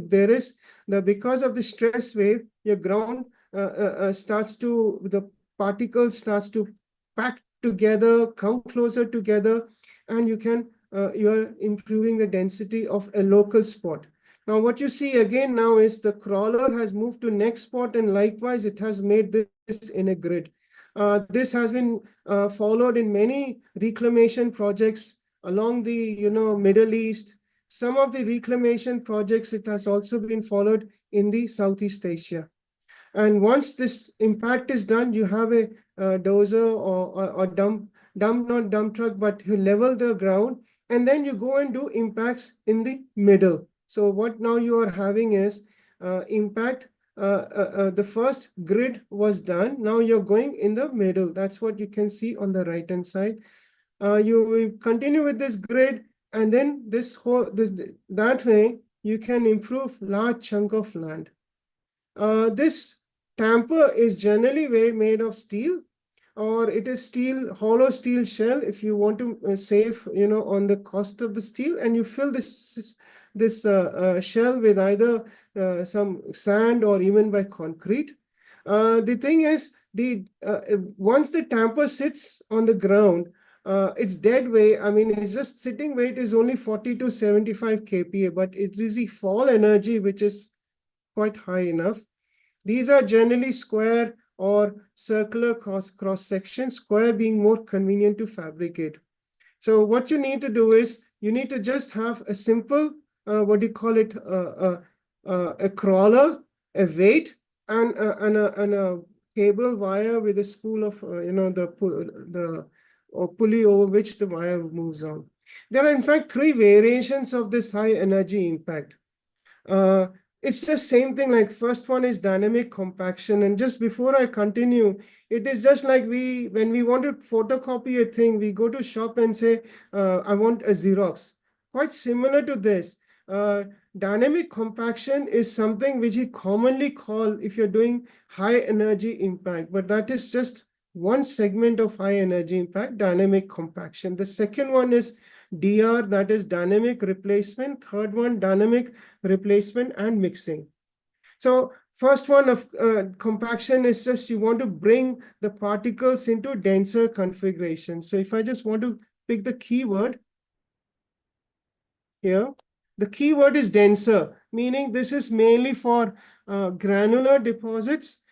because of the stress wave, your ground the particles starts to pack together, come closer together, and you're improving the density of a local spot. Now, what you see again now is the crawler has moved to next spot, and likewise, it has made this in a grid. This has been followed in many reclamation projects along the Middle East. Some of the reclamation projects, it has also been followed in the Southeast Asia. And once this impact is done, you have a dozer or not dump truck, but you level the ground, and then you go and do impacts in the middle. So what now you are having is impact. The first grid was done. Now you're going in the middle. That's what you can see on the right hand side. You will continue with this grid, and then that way you can improve large chunk of land. This tamper is generally made of steel, or it is hollow steel shell if you want to save on the cost of the steel, and you fill this shell with either some sand or even by concrete. The thing is, once the tamper sits on the ground, its dead weight, I mean, it's just sitting weight is only 40 to 75 kPa, but it is the fall energy which is quite high enough. These are generally square or circular cross sections, square being more convenient to fabricate. So what you need to do is you need to just have a simple, what do you call it, a crawler, a weight, and a cable wire with a spool of the pulley over which the wire moves on. There are in fact 3 variations of this high energy impact. It's just same thing, like first one is dynamic compaction. And just before I continue, it is just like when we want to photocopy a thing, we go to shop and say, I want a Xerox. Quite similar to this. Dynamic compaction is something which we commonly call, if you're doing high energy impact, but that is just one segment of high energy impact, dynamic compaction. The second one is DR, that is dynamic replacement. Third one, dynamic replacement and mixing. So first one of compaction is just you want to bring the particles into denser configuration. So if I just want to pick the keyword here, the keyword is denser, meaning this is mainly for granular deposits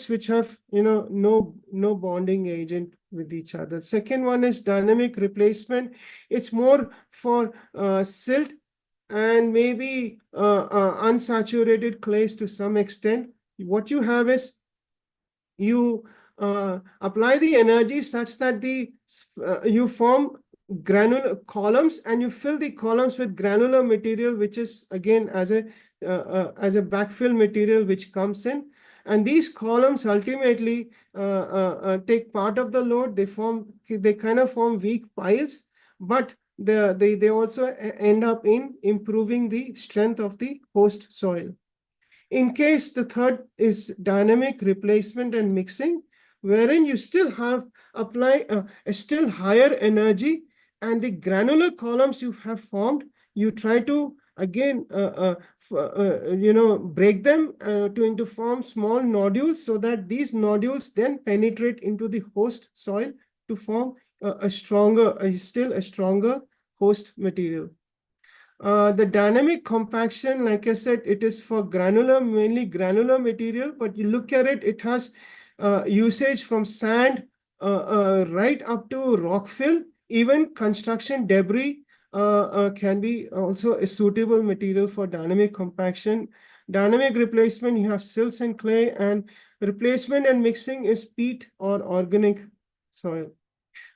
which have no bonding agent with each other. Second one is dynamic replacement. It's more for silt and maybe unsaturated clays to some extent. What you have is you apply the energy such that you form granular columns, and you fill the columns with granular material, which is again as a backfill material which comes in. And these columns ultimately take part of the load. They kind of form weak piles, but they also end up in improving the strength of the host soil. In case the third is dynamic replacement and mixing, wherein you still have apply a still higher energy, and the granular columns you have formed, you try to again break them into form small nodules, so that these nodules then penetrate into the host soil to form still a stronger host material. The dynamic compaction, like I said, it is for mainly granular material, but you look at it, it has usage from sand right up to rock fill. Even construction debris can be also a suitable material for dynamic compaction. Dynamic replacement, you have silts and clay, and replacement and mixing is peat or organic soil.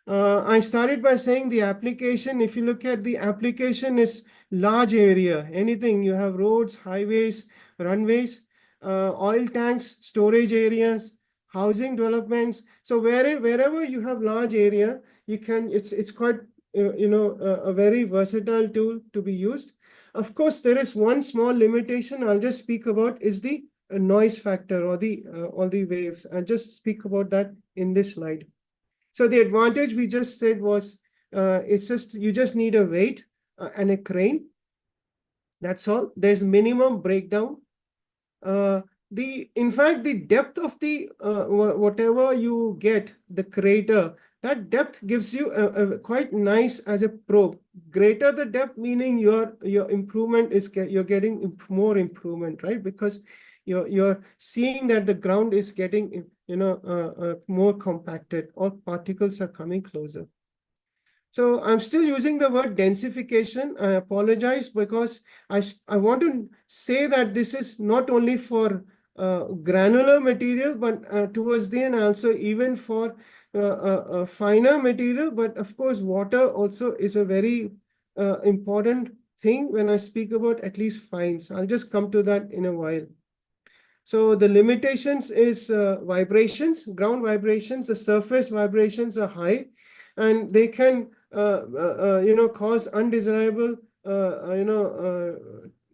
I started by saying the application. If you look at the application, is large area. Anything you have roads, highways, runways, oil tanks, storage areas, housing developments. So wherever you have large area, you can. It's quite a very versatile tool to be used. Of course, there is one small limitation I'll just speak about, is the noise factor or the waves. I'll just speak about that in this slide. So the advantage we just said was you just need a weight and a crane. That's all. There's minimum breakdown. In fact, the depth of the whatever you get, the crater, that depth gives you a quite nice as a probe. Greater the depth, meaning your improvement is you're getting more improvement, right? Because you're seeing that the ground is getting more compacted, or particles are coming closer. So I'm still using the word densification. I apologize, because I want to say that this is not only for granular material, but towards the end also even for finer material. But of course, water also is a very important thing when I speak about at least fines. I'll just come to that in a while. So the limitations is vibrations, ground vibrations. The surface vibrations are high, and they can cause undesirable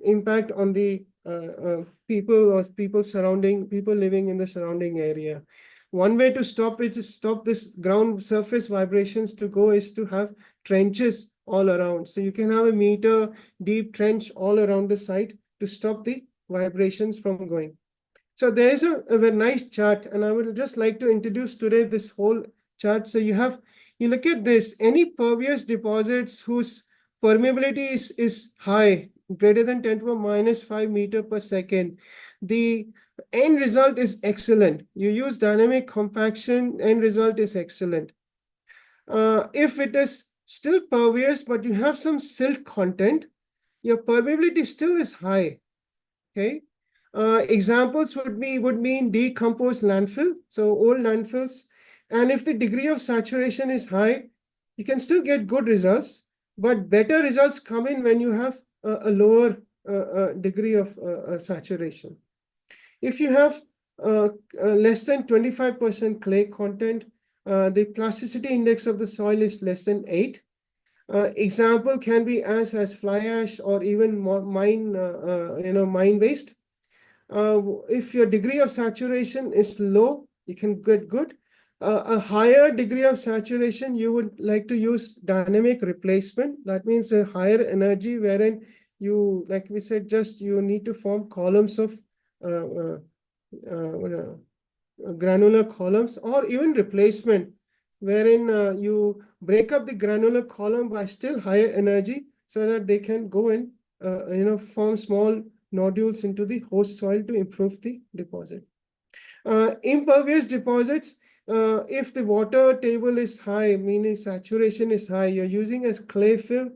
impact on the people living in the surrounding area. One way to stop this ground surface vibrations to go is to have trenches all around. So you can have a meter deep trench all around the site to stop the vibrations from going. So there is a very nice chart, and I would just like to introduce today this whole chart. So you look at this, any pervious deposits whose permeability is high, greater than 10 to the minus 5 meter per second. The end result is excellent. You use dynamic compaction, end result is excellent. If it is still pervious, but you have some silt content, your permeability still is high. Okay. Examples would mean decomposed landfill, so old landfills. And if the degree of saturation is high, you can still get good results, but better results come in when you have a lower degree of saturation. If you have less than 25% clay content, the plasticity index of the soil is less than 8. Example can be as fly ash or even mine waste. If your degree of saturation is low, you can get good. A higher degree of saturation, you would like to use dynamic replacement. That means a higher energy, wherein you, like we said, you need to form columns of granular columns, or even replacement, wherein you break up the granular column by still higher energy, so that they can go and form small nodules into the host soil to improve the deposit. Impervious deposits, if the water table is high, meaning saturation is high, you're using as clay fill,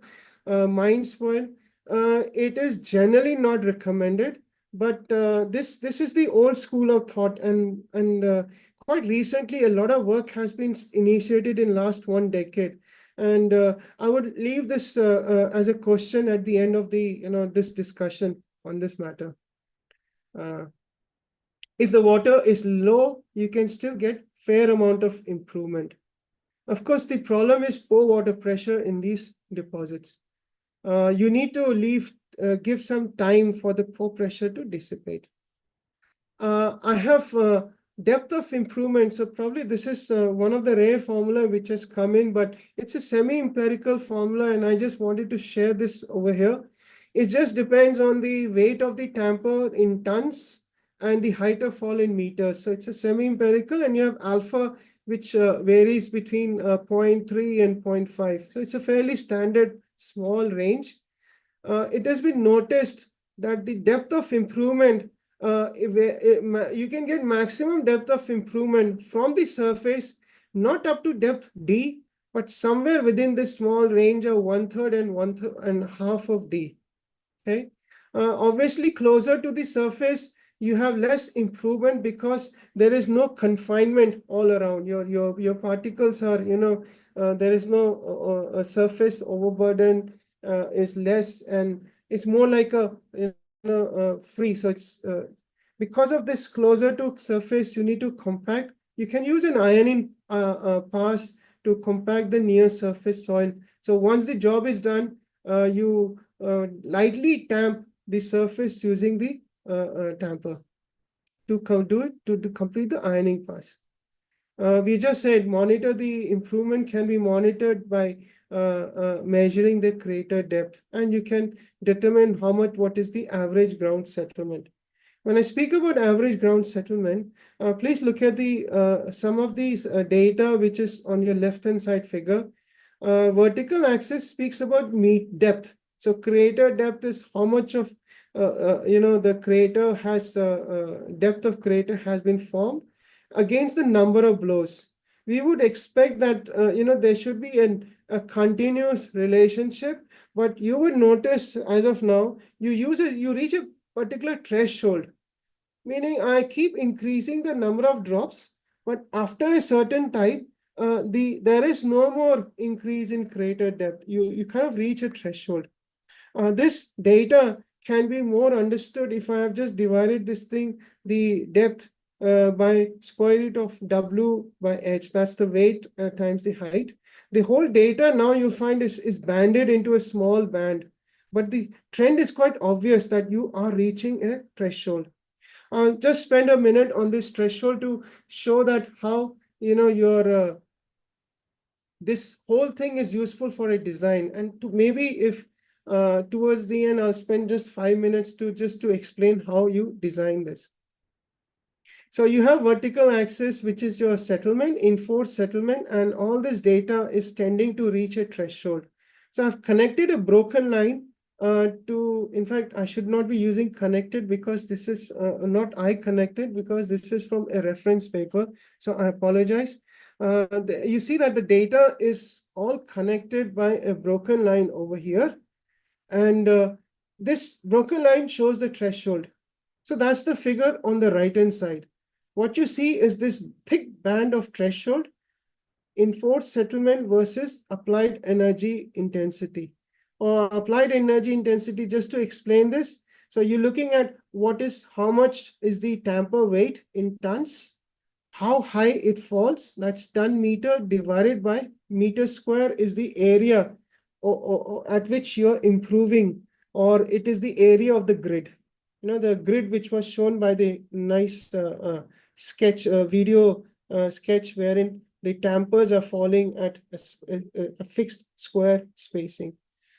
mine spoil. it is generally not recommended, but this is the old school of thought, and quite recently a lot of work has been initiated in last 1 decade. And I would leave this as a question at the end of the this discussion on this matter. If the water is low, you can still get fair amount of improvement. Of course, the problem is poor water pressure in these deposits. You need to give some time for the poor pressure to dissipate. I have depth of improvement. So probably this is one of the rare formula which has come in, but it's a semi-empirical formula, and I just wanted to share this over here. It just depends on the weight of the tamper in tons and the height of fall in meters. So it's a semi-empirical, and you have alpha, which varies between 0.3 and 0.5. So it's a fairly standard small range. It has been noticed that the depth of improvement, you can get maximum depth of improvement from the surface, not up to depth D, but somewhere within this small range of 1/3 and 1/2 of D. Okay. Obviously, closer to the surface, you have less improvement because there is no confinement all around. Your particles are, there is no surface overburden is less, and it's more like a free. So it's because of this closer to surface, you need to compact. You can use an ironing pass to compact the near surface soil. So once the job is done, you lightly tamp the surface using the tamper to complete the ironing pass. We just said monitor the improvement can be monitored by measuring the crater depth, and you can determine what is the average ground settlement. When I speak about average ground settlement, please look at the some of these data which is on your left-hand side figure. Vertical axis speaks about depth. So crater depth is how much of the crater has depth of crater has been formed against the number of blows. We would expect that there should be a continuous relationship, but you would notice as of now you reach a particular threshold, meaning I keep increasing the number of drops, but after a certain time, there is no more increase in crater depth. You kind of reach a threshold. This data can be more understood if I have just divided this thing, the depth by square root of W by H. That's the weight times the height. The whole data now you'll find is banded into a small band, but the trend is quite obvious that you are reaching a threshold. I'll just spend a minute on this threshold to show that how your this whole thing is useful for a design, and to maybe if towards the end I'll spend just 5 minutes to explain how you design this. So you have vertical axis, which is your settlement, enforced settlement, and all this data is tending to reach a threshold. So I've connected a broken line in fact, I should not be using connected because this is not I connected, because this is from a reference paper. So I apologize. You see that the data is all connected by a broken line over here. And this broken line shows the threshold. So that's the figure on the right-hand side. What you see is this thick band of threshold, enforced settlement versus applied energy intensity. Or applied energy intensity, just to explain this. So you're looking at how much is the tamper weight in tons, how high it falls, that's ton meter divided by meter square is the area at which you're improving, or it is the area of the grid. The grid which was shown by the nice sketch, video sketch, wherein the tampers are falling at a fixed square spacing.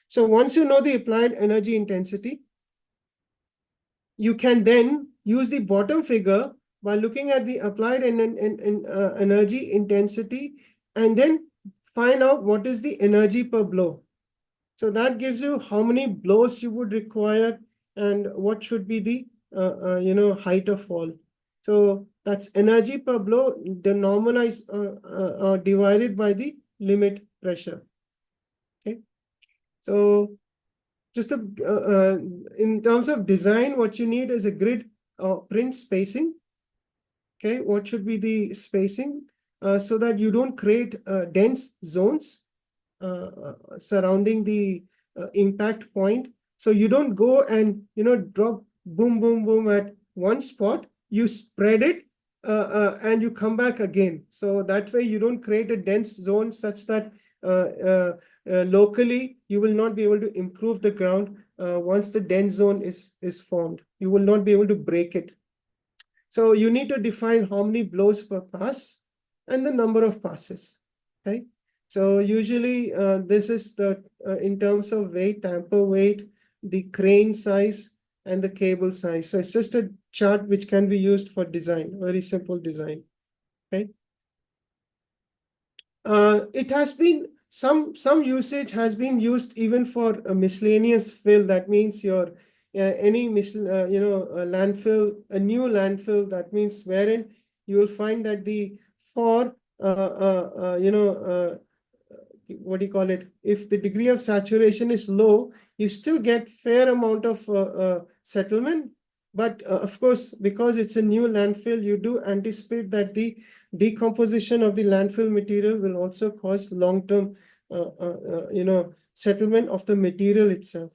So once you know the applied energy intensity, you can then use the bottom figure by looking at the applied energy intensity and then find out what is the energy per blow. So that gives you how many blows you would require and what should be the height of fall. So that's energy per blow, the normalized divided by the limit pressure. Okay. So just in terms of design, what you need is a grid print spacing. Okay, what should be the spacing so that you don't create dense zones surrounding the impact point. So you don't go and drop boom, boom, boom at one spot. You spread it and you come back again. So that way you don't create a dense zone such that locally you will not be able to improve the ground once the dense zone is formed. You will not be able to break it. So you need to define how many blows per pass and the number of passes. Okay. So usually this is the in terms of weight, tamper weight, the crane size, and the cable size. So it's just a chart which can be used for design, very simple design. Okay. It has been some usage has been used even for a miscellaneous fill. That means your any landfill, a new landfill. That means wherein you will find that the what do you call it? If the degree of saturation is low, you still get fair amount of settlement. But of course, because it's a new landfill, you do anticipate that the decomposition of the landfill material will also cause long-term, settlement of the material itself.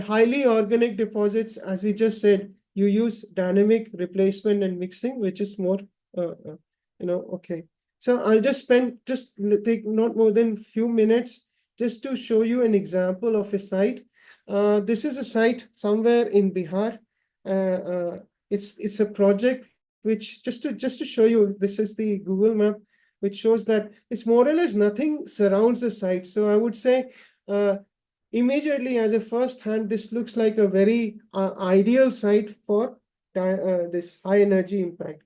Highly organic deposits, as we just said, you use dynamic replacement and mixing, which is more, okay. So I'll just take not more than few minutes just to show you an example of a site. This is a site somewhere in Bihar. It's a project which just to show you, this is the Google map, which shows that it's more or less nothing surrounds the site. So I would say immediately as a first hand, this looks like a very ideal site for this high energy impact.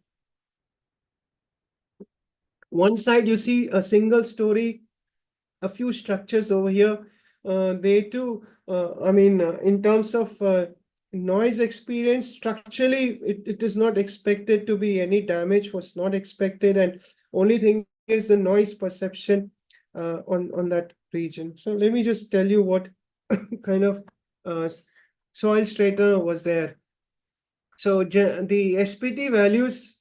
One side you see a single story, a few structures over here. They too, in terms of noise experience, structurally, it is not expected to be any damage, was not expected, and only thing is the noise perception on that region. So let me just tell you what kind of soil strata was there. So the SPT values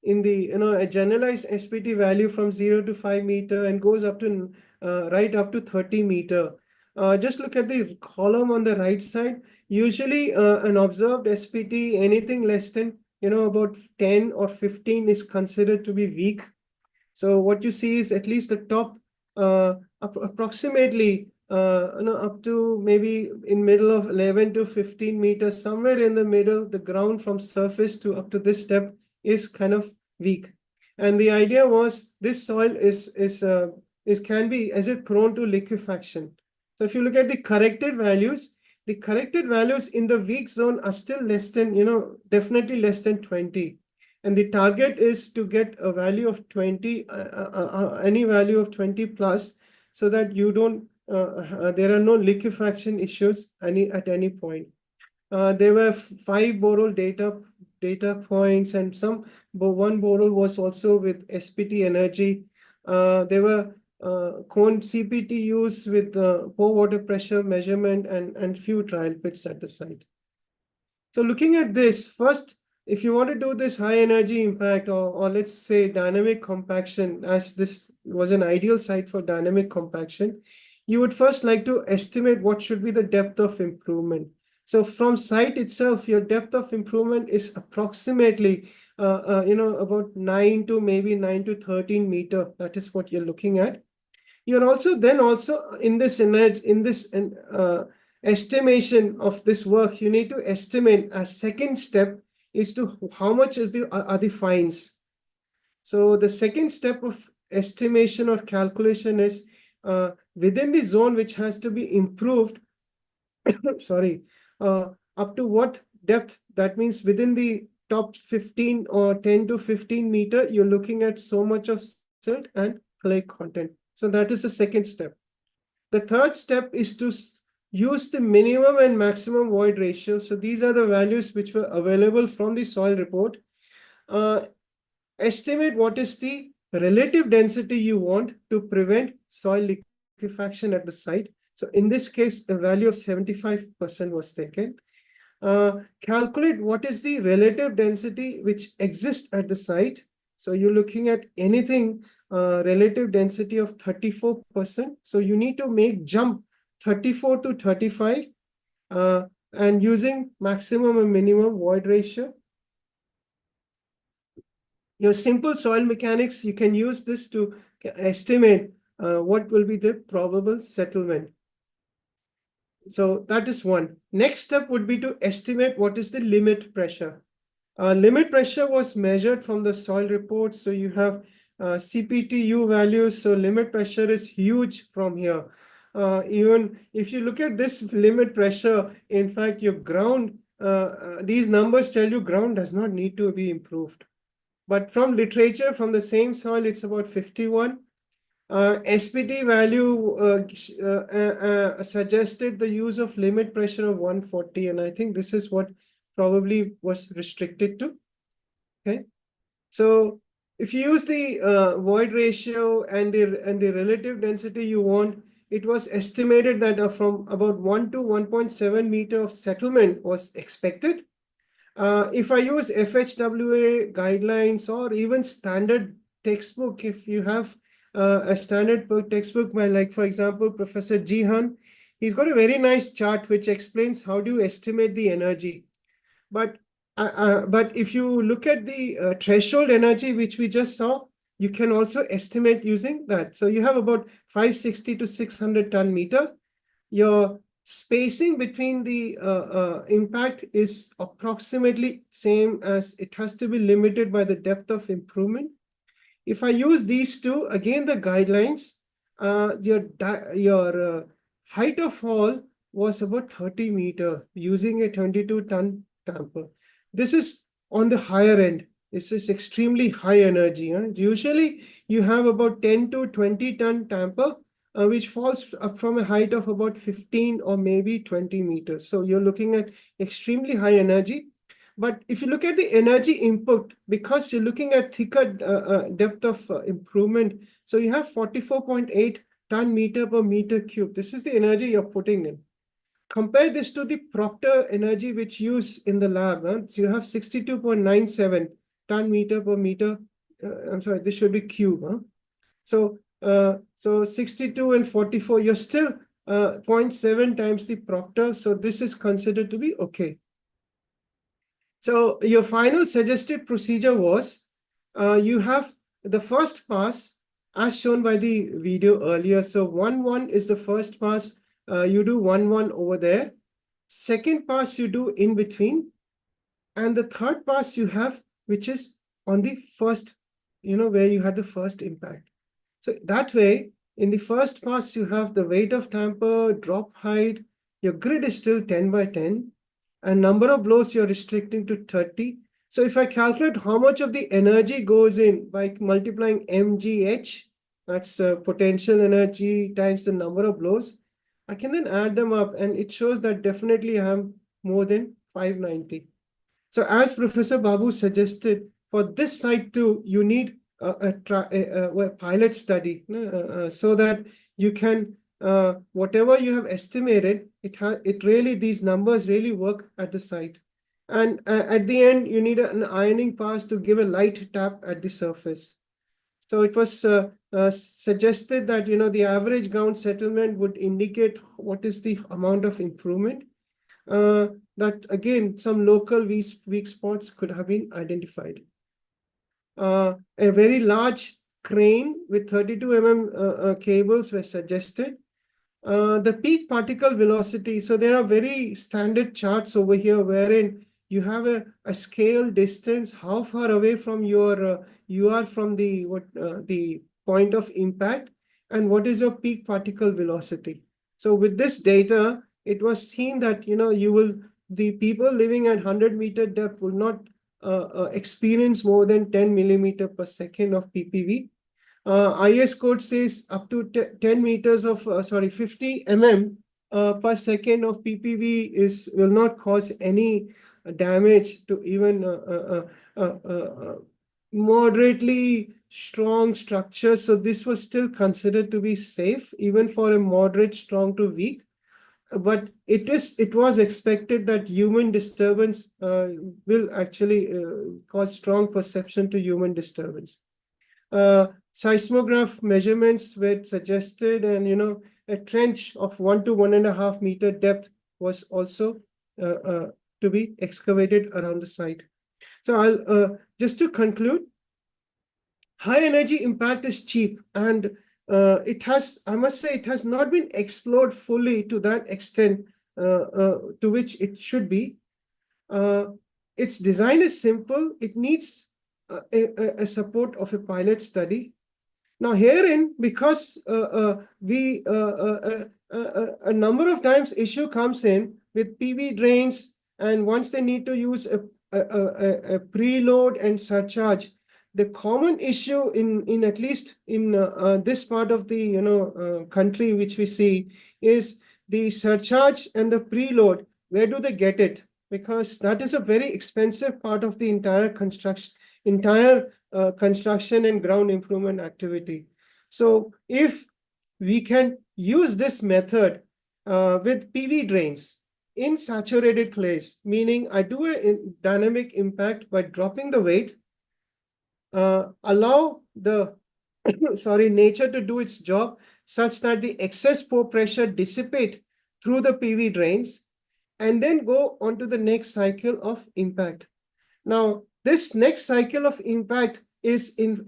in the a generalized SPT value from 0 to 5 meter and goes up to right up to 30 meter. Just look at the column on the right side. Usually an observed SPT, anything less than about 10 or 15 is considered to be weak. So what you see is at least the top approximately up to maybe in middle of 11 to 15 meters, somewhere in the middle, the ground from surface to up to this depth is kind of weak. And the idea was this soil can be prone to liquefaction. So if you look at the corrected values in the weak zone are still less than, definitely less than 20. And the target is to get a value of 20, any value of 20 plus, so that you don't, there are no liquefaction issues at any point. There were 5 borehole data points, and one borehole was also with SPT energy. There were cone CPT used with pore water pressure measurement and few trial pits at the site. So looking at this, first, if you want to do this high energy impact or let's say dynamic compaction, as this was an ideal site for dynamic compaction, you would first like to estimate what should be the depth of improvement. So from site itself, your depth of improvement is approximately, about 9 to maybe 9 to 13 meter. That is what you're looking at. You're also in this estimation of this work, you need to estimate a second step is to how much are the fines. So the second step of estimation or calculation is within the zone which has to be improved, sorry, up to what depth. That means within the top 15 or 10 to 15 meter, you're looking at so much of silt and clay content. So that is the second step. The third step is to use the minimum and maximum void ratio. So these are the values which were available from the soil report. Estimate what is the relative density you want to prevent soil liquefaction at the site. So in this case, a value of 75% was taken. Calculate what is the relative density which exists at the site. So you're looking at anything relative density of 34%. So you need to make jump 34 to 35 and using maximum and minimum void ratio. Your simple soil mechanics, you can use this to estimate what will be the probable settlement. So that is one. Next step would be to estimate what is the limit pressure. Limit pressure was measured from the soil report. So you have CPTU values. So limit pressure is huge from here. Even if you look at this limit pressure, in fact, your ground, these numbers tell you ground does not need to be improved. But from literature, from the same soil, it's about 51. SPT value suggested the use of limit pressure of 140, and I think this is what probably was restricted to. Okay, so if you use the void ratio and the relative density you want, it was estimated that from about 1 to 1.7 meter of settlement was expected. If I use FHWA guidelines or even standard textbook, if you have a standard textbook by, like, for example, Professor Jihan, he's got a very nice chart which explains how do you estimate the energy. But if you look at the threshold energy, which we just saw, you can also estimate using that. So you have about 560 to 600 ton meter. Your spacing between the impact is approximately same as it has to be limited by the depth of improvement. If I use these two, again, the guidelines, your height of fall was about 30 meter using a 22 ton tamper. This is on the higher end. This is extremely high energy. Usually you have about 10 to 20 ton tamper, which falls up from a height of about 15 or maybe 20 meters. So you're looking at extremely high energy. But if you look at the energy input, because you're looking at thicker depth of improvement, so you have 44.8 ton meter per meter cube. This is the energy you're putting in. Compare this to the Proctor energy which use in the lab. So you have 62.97 ton meter per meter. I'm sorry, this should be cube. So 62 and 44, you're still 0.7 times the Proctor. So this is considered to be okay. So your final suggested procedure was you have the first pass as shown by the video earlier. So 1-1 is the first pass. You do 1-1 over there. Second pass you do in between. And the third pass you have, which is on the first, where you had the first impact. So that way, in the first pass, you have the weight of tamper, drop height. Your grid is still 10 by 10. And number of blows you're restricting to 30. So if I calculate how much of the energy goes in by multiplying mgh, that's potential energy times the number of blows, I can then add them up and it shows that definitely I have more than 590. So as Professor Babu suggested, for this site too, you need a pilot study so that you can whatever you have estimated, it really, these numbers really work at the site. And at the end, you need an ironing pass to give a light tap at the surface. So it was suggested that, the average ground settlement would indicate what is the amount of improvement. That again, some local weak spots could have been identified. A very large crane with 32 mm cables were suggested. The peak particle velocity. So there are very standard charts over here wherein you have a scale distance, how far away from your you are from the point of impact, and what is your peak particle velocity. So with this data, it was seen that the people living at 100 meter depth will not experience more than 10 millimeter per second of PPV. IS code says up to 10 meters of 50 mm per second of PPV will not cause any damage to even moderately strong structure. So this was still considered to be safe, even for a moderate strong to weak. But it was expected that human disturbance will actually cause strong perception to human disturbance. Seismograph measurements were suggested, and a trench of 1 to 1.5 meter depth was also to be excavated around the site. So I'll just to conclude, high energy impact is cheap, and I must say, it has not been explored fully to that extent to which it should be. Its design is simple. It needs a support of a pilot study. Now, herein, because a number of times issue comes in with PV drains, and once they need to use a preload and surcharge, the common issue in at least in this part of the country which we see is the surcharge and the preload. Where do they get it? Because that is a very expensive part of the entire construction and ground improvement activity. So if we can use this method with PV drains in saturated clays, meaning I do a dynamic impact by dropping the weight, allow the nature to do its job such that the excess pore pressure dissipate through the PV drains, and then go on to the next cycle of impact. Now, this next cycle of impact is in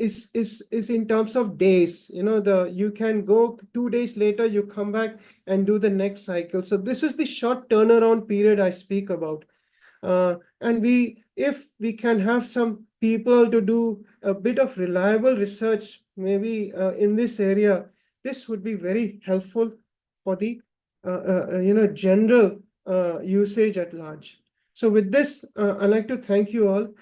terms of days. You can go 2 days later, you come back and do the next cycle. So this is the short turnaround period I speak about. And if we can have some people to do a bit of reliable research, maybe in this area, this would be very helpful for the general usage at large. So with this, I'd like to thank you all.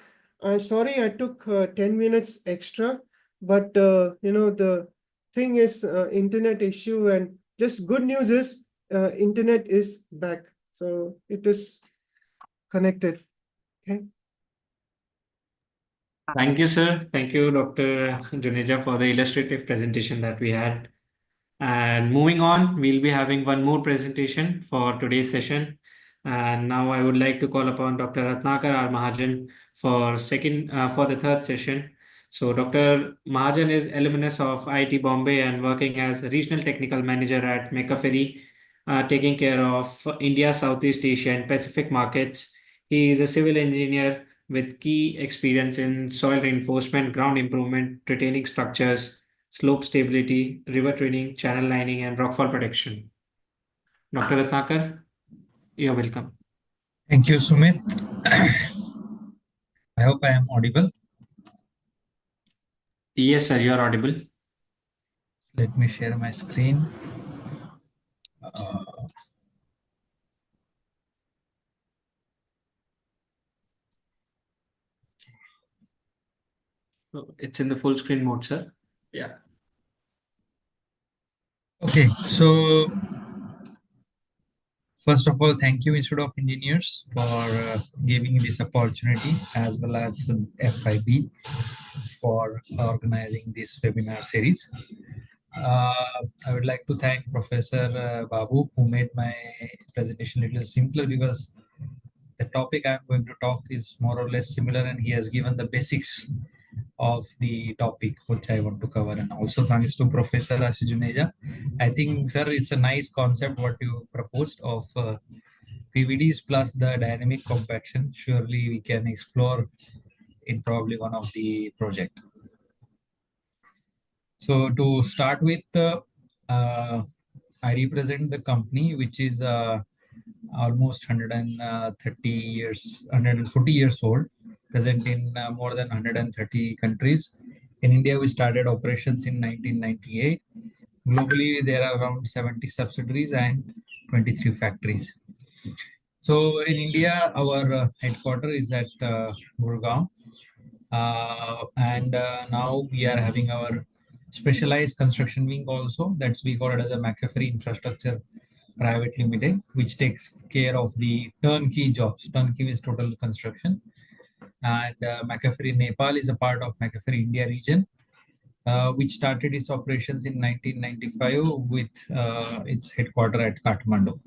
I'm sorry I took 10 minutes extra, but the thing is internet issue, and just good news is internet is back. So it is connected. Okay. Thank you, sir. Thank you, Dr. Juneja, for the illustrative presentation that we had. And moving on, we'll be having one more presentation for today's session. And now I would like to call upon Dr. Ratnakar R. Mahajan for the third session. So Dr. Mahajan is alumnus of IIT Bombay and working as regional technical manager at McAfee, taking care of India, Southeast Asia, and Pacific markets. He is a civil engineer with key experience in soil reinforcement, ground improvement, retaining structures, slope stability, river training, channel lining, and rockfall protection. Dr. Ratnakar, you're welcome. Thank you, Sumit. I hope I am audible. Yes, sir, you are audible. Let me share my screen. It's in the full screen mode, sir. Yeah. Okay, so first of all, thank you, Institute of Engineers, for giving this opportunity, as well as FIB for organizing this webinar series. I would like to thank Professor Babu, who made my presentation a little simpler, because the topic I'm going to talk is more or less similar, and he has given the basics of the topic which I want to cover. And also thanks to Professor Ashish Juneja. I think, sir, it's a nice concept what you proposed of PVDs plus the dynamic compaction. Surely we can explore in probably one of the project. So to start with, I represent the company which is almost 140 years old, present in more than 130 countries. In India, we started operations in 1998. Globally, there are around 70 subsidiaries and 23 factories. So in India, our headquarters is at Gurgaon. And now we are having our specialized construction wing also. That's we call it as a McAfee Infrastructure Private Limited, which takes care of the turnkey jobs. Turnkey is total construction. And McAfee Nepal is a part of McAfee India region, which started its operations in 1995 with its headquarters at Kathmandu.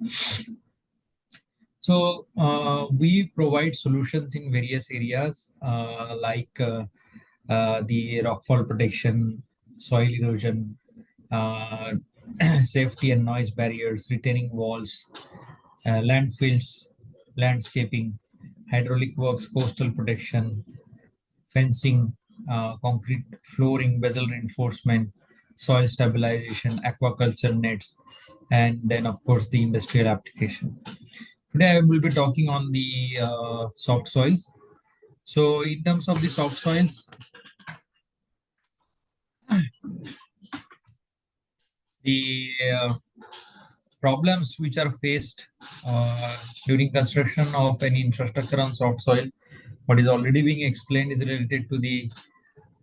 So we provide solutions in various areas like the rockfall protection, soil erosion, uh, safety and noise barriers, retaining walls, landfills, landscaping, hydraulic works, coastal protection, fencing, concrete flooring, bezel reinforcement, soil stabilization, aquaculture nets, and then of course the industrial application. Today I will be talking on the soft soils. So in terms of the soft soils, the problems which are faced during construction of any infrastructure on soft soil, what is already being explained is related to the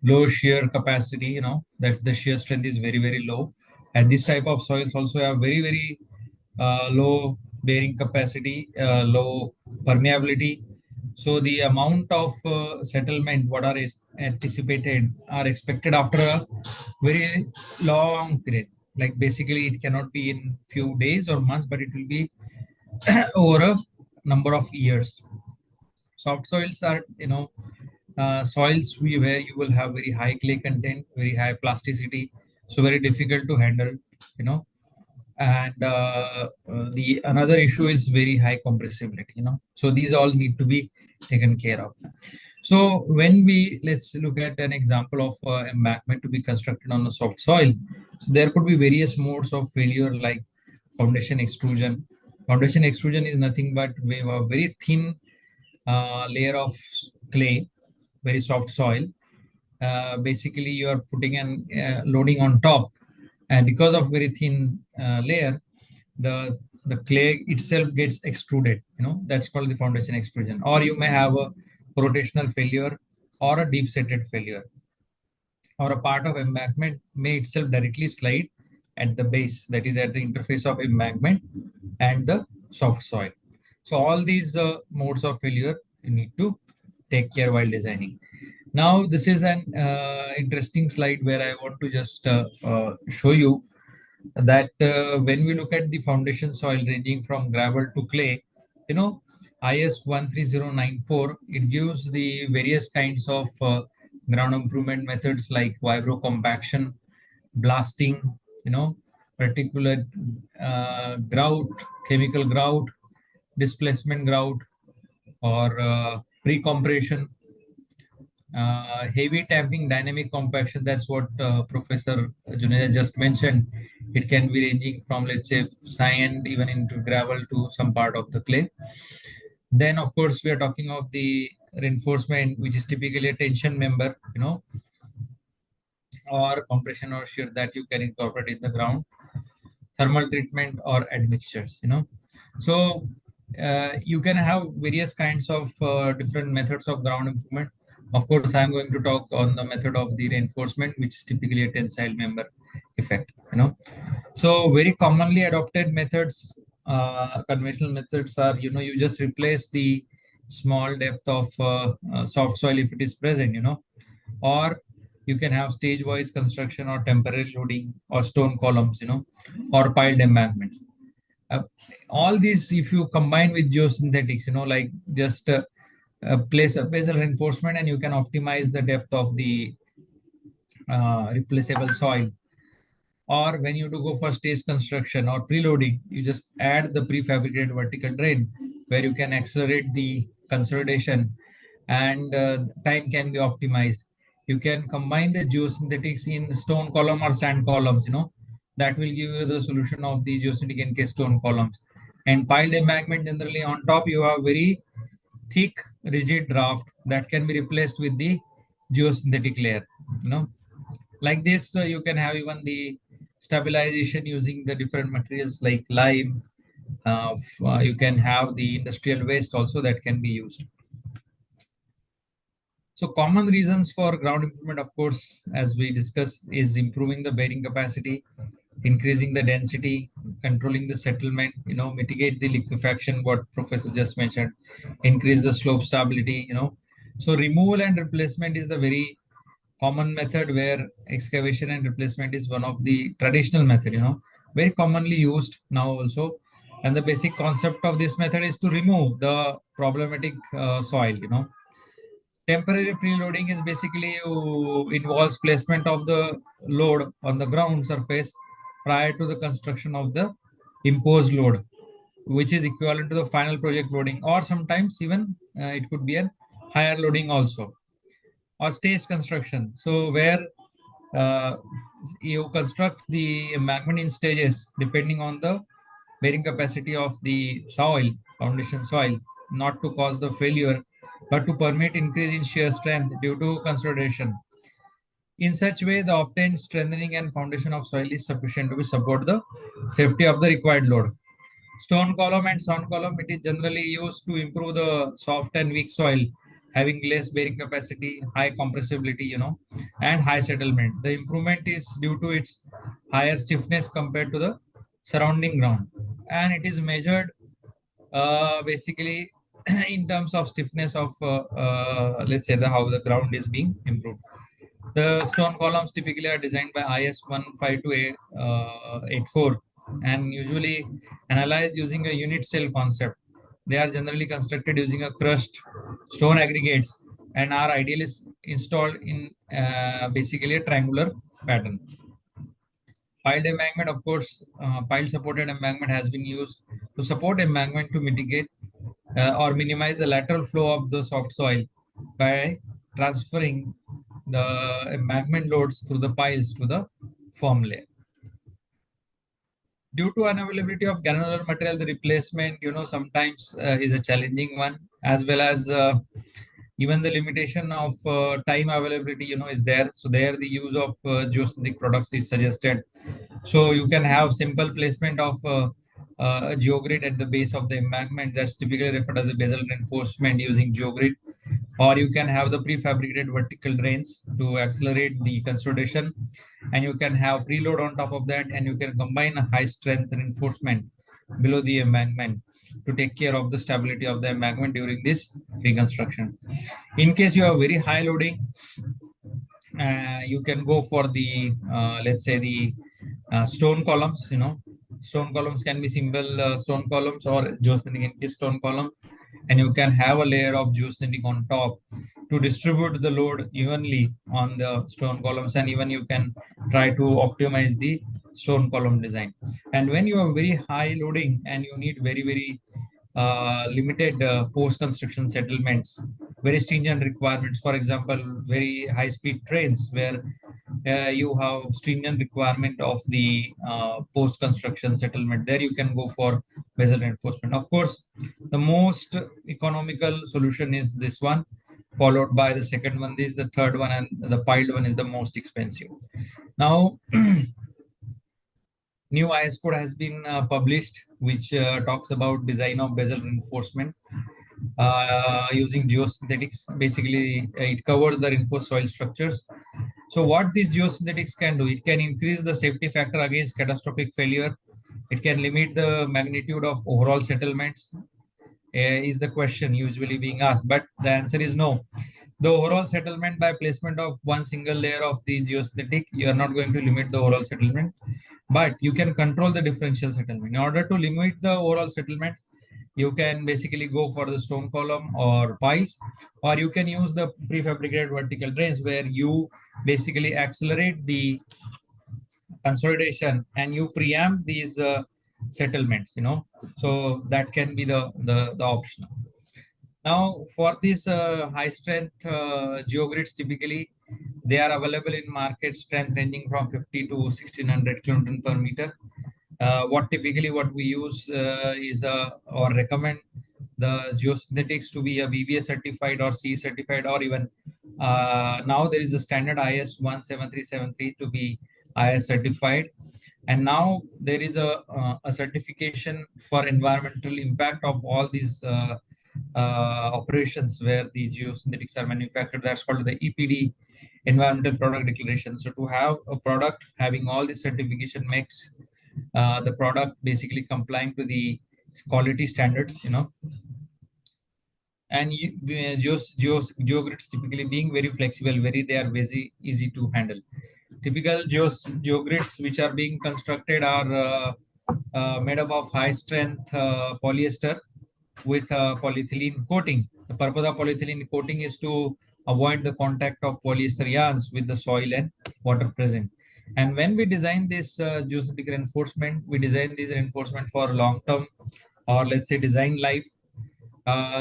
low shear capacity. That's the shear strength is very, very low. And this type of soils also have very, very low bearing capacity, low permeability. So the amount of settlement what are anticipated are expected after a very long period. Like basically it cannot be in few days or months, but it will be over a number of years. Soft soils are, soils where you will have very high clay content, very high plasticity, so very difficult to handle, you know. And the another issue is very high compressibility, So these all need to be taken care of. So when let's look at an example of embankment to be constructed on a soft soil. So there could be various modes of failure like foundation extrusion. Foundation extrusion is nothing but we have a very thin layer of clay, very soft soil. Basically, you are putting an loading on top, and because of very thin layer, the clay itself gets extruded. That's called the foundation extrusion. Or you may have a rotational failure or a deep-seated failure, or a part of embankment may itself directly slide at the base, that is at the interface of embankment and the soft soil. So all these modes of failure you need to take care while designing. Now this is an interesting slide where I want to just show you that when we look at the foundation soil ranging from gravel to clay, IS 13094, it gives the various kinds of ground improvement methods like vibro compaction, blasting, particulate grout, chemical grout, displacement grout, or pre-compression, heavy tapping, dynamic compaction. That's what Professor Junaid just mentioned. It can be ranging from, let's say, sand even into gravel to some part of the clay. Then, of course, we are talking of the reinforcement, which is typically a tension member, or compression or shear that you can incorporate in the ground, thermal treatment or admixtures, So you can have various kinds of different methods of ground improvement. Of course, I'm going to talk on the method of the reinforcement, which is typically a tensile member effect, So very commonly adopted methods, conventional methods are, you just replace the small depth of soft soil if it is present, or you can have stage-wise construction or temporary loading or stone columns, or piled embankments. All these, if you combine with geosynthetics, like just place a basal reinforcement and you can optimize the depth of the replaceable soil. Or when you do go for stage construction or preloading, you just add the prefabricated vertical drain where you can accelerate the consolidation and time can be optimized. You can combine the geosynthetics in stone column or sand columns, that will give you the solution of the geosynthetic encased stone columns. And piled embankment, generally on top, you have very thick, rigid draft that can be replaced with the geosynthetic layer, Like this, you can have even the stabilization using the different materials like lime. You can have the industrial waste also that can be used. So common reasons for ground improvement, of course, as we discussed, is improving the bearing capacity, increasing the density, controlling the settlement, mitigate the liquefaction, what Professor just mentioned, increase the slope stability, So removal and replacement is the very common method, where excavation and replacement is one of the traditional method, very commonly used now also. And the basic concept of this method is to remove the problematic soil. Temporary preloading is basically involves placement of the load on the ground surface prior to the construction of the imposed load, which is equivalent to the final project loading, or sometimes even it could be a higher loading also, or stage construction. So where uh, you construct the embankment in stages depending on the bearing capacity of the soil, foundation soil, not to cause the failure, but to permit increase in shear strength due to consolidation. In such way, the obtained strengthening and foundation of soil is sufficient to support the safety of the required load. Stone column and sand column, it is generally used to improve the soft and weak soil, having less bearing capacity, high compressibility, and high settlement. The improvement is due to its higher stiffness compared to the surrounding ground. And it is measured basically in terms of stiffness of, let's say, how the ground is being improved. The stone columns typically are designed by IS 15284 and usually analyzed using a unit cell concept. They are generally constructed using a crushed stone aggregates and are ideally installed in basically a triangular pattern. Piled embankment, of course, pile supported embankment has been used to support embankment to mitigate or minimize the lateral flow of the soft soil by transferring the embankment loads through the piles to the firm layer. Due to unavailability of granular material, the replacement, sometimes is a challenging one, as well as even the limitation of time availability, is there. So there the use of geosynthetic products is suggested. So you can have simple placement of a geogrid at the base of the embankment. That's typically referred as the basal reinforcement using geogrid. Or you can have the prefabricated vertical drains to accelerate the consolidation, and you can have preload on top of that, and you can combine a high strength reinforcement below the embankment to take care of the stability of the embankment during this reconstruction. In case you have very high loading, you can go for the let's say the stone columns. Stone columns can be simple stone columns or geosynthetic stone column, and you can have a layer of geosynthetic on top to distribute the load evenly on the stone columns, and even you can try to optimize the stone column design. And when you have very high loading and you need very limited post-construction settlements, very stringent requirements, for example, very high-speed trains where you have stringent requirement of the post-construction settlement, there you can go for basal reinforcement. Of course, the most economical solution is this one, followed by the second one. This is the third one, and the piled one is the most expensive. Now, new IS code has been published, which talks about design of basal reinforcement using geosynthetics. Basically, it covers the reinforced soil structures. So what these geosynthetics can do, it can increase the safety factor against catastrophic failure. It can limit the magnitude of overall settlements, is the question usually being asked, but the answer is no. The overall settlement by placement of one single layer of the geosynthetic, you are not going to limit the overall settlement, but you can control the differential settlement. In order to limit the overall settlement, you can basically go for the stone column or piles, or you can use the prefabricated vertical drains where you basically accelerate the consolidation and you preempt these settlements, so that can be the option. Now, for these high strength geogrids, typically they are available in market, strength ranging from 50 to 1600 kilonewton per meter. What we use is or recommend the geosynthetics to be a VBA certified or CE certified, or even now there is a standard IS 17373 to be IS certified. And now there is a certification for environmental impact of all these operations where the geosynthetics are manufactured. That's called the EPD, Environmental Product Declaration. So to have a product having all this certification makes the product basically complying to the quality standards, And geogrids typically being very flexible, they are very easy to handle. Typical geogrids which are being constructed are made up of high strength polyester with polyethylene coating. The purpose of polyethylene coating is to avoid the contact of polyester yarns with the soil and water present. And when we design this geosynthetic reinforcement, we design this reinforcement for long term, or let's say design life.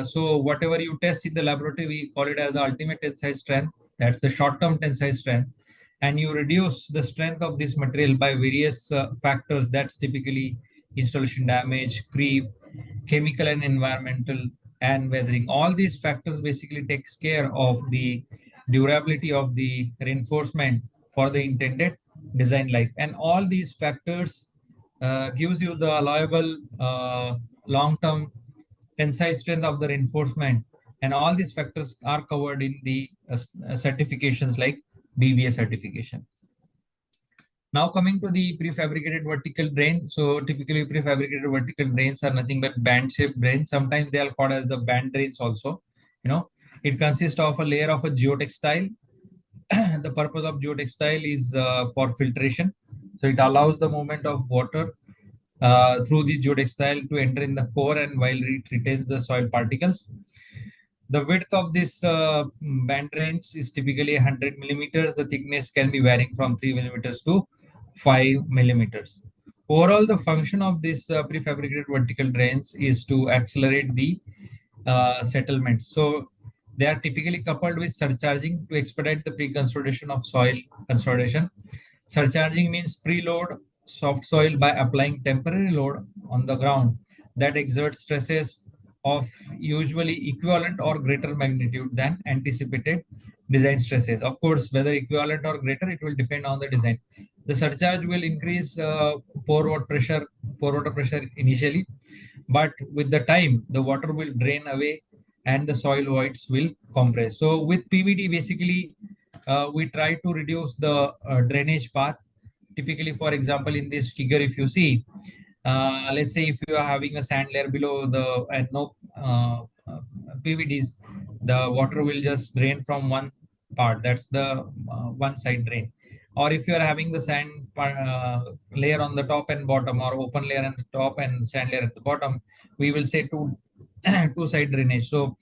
So whatever you test in the laboratory, we call it as the ultimate tensile strength. That's the short-term tensile strength. And you reduce the strength of this material by various factors. That's typically installation damage, creep, chemical and environmental, and weathering. All these factors basically takes care of the durability of the reinforcement for the intended design life. And all these factors gives you the allowable long-term tensile strength of the reinforcement, and all these factors are covered in the certifications like BBA certification. Now coming to the prefabricated vertical drain. So typically prefabricated vertical drains are nothing but band-shaped drains. Sometimes they are called as the band drains also. It consists of a layer of a geotextile. The purpose of geotextile is for filtration. So it allows the movement of water through the geotextile to enter in the core, and while it retains the soil particles. The width of this band drains is typically 100 millimeters. The thickness can be varying from 3 millimeters to 5 millimeters. Overall, the function of this prefabricated vertical drains is to accelerate the settlement. So they are typically coupled with surcharging to expedite the pre-consolidation of soil consolidation. Surcharging means preload soft soil by applying temporary load on the ground that exerts stresses of usually equivalent or greater magnitude than anticipated design stresses. Of course, whether equivalent or greater, it will depend on the design. The surcharge will increase pore water pressure initially, but with the time, the water will drain away and the soil voids will compress. So with PVD, basically, we try to reduce the drainage path. Typically, for example, in this figure, if you see, let's say if you are having a sand layer below the and no PVDs, the water will just drain from one part. That's the one side drain. Or if you are having the sand layer on the top and bottom, or open layer on the top and sand layer at the bottom, we will say two side drainage. So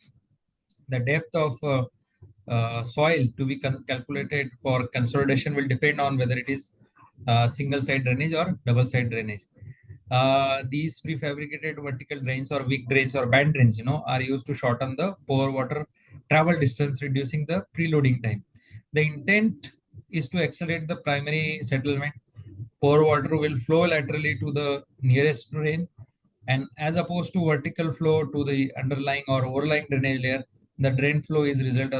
the depth of soil to be calculated for consolidation will depend on whether it is single side drainage or double side drainage. These prefabricated vertical drains or weak drains or band drains, are used to shorten the pore water travel distance, reducing the preloading time. The intent is to accelerate the primary settlement. Pore water will flow laterally to the nearest drain, and as opposed to vertical flow to the underlying or overlying drainage layer, the drain flow is result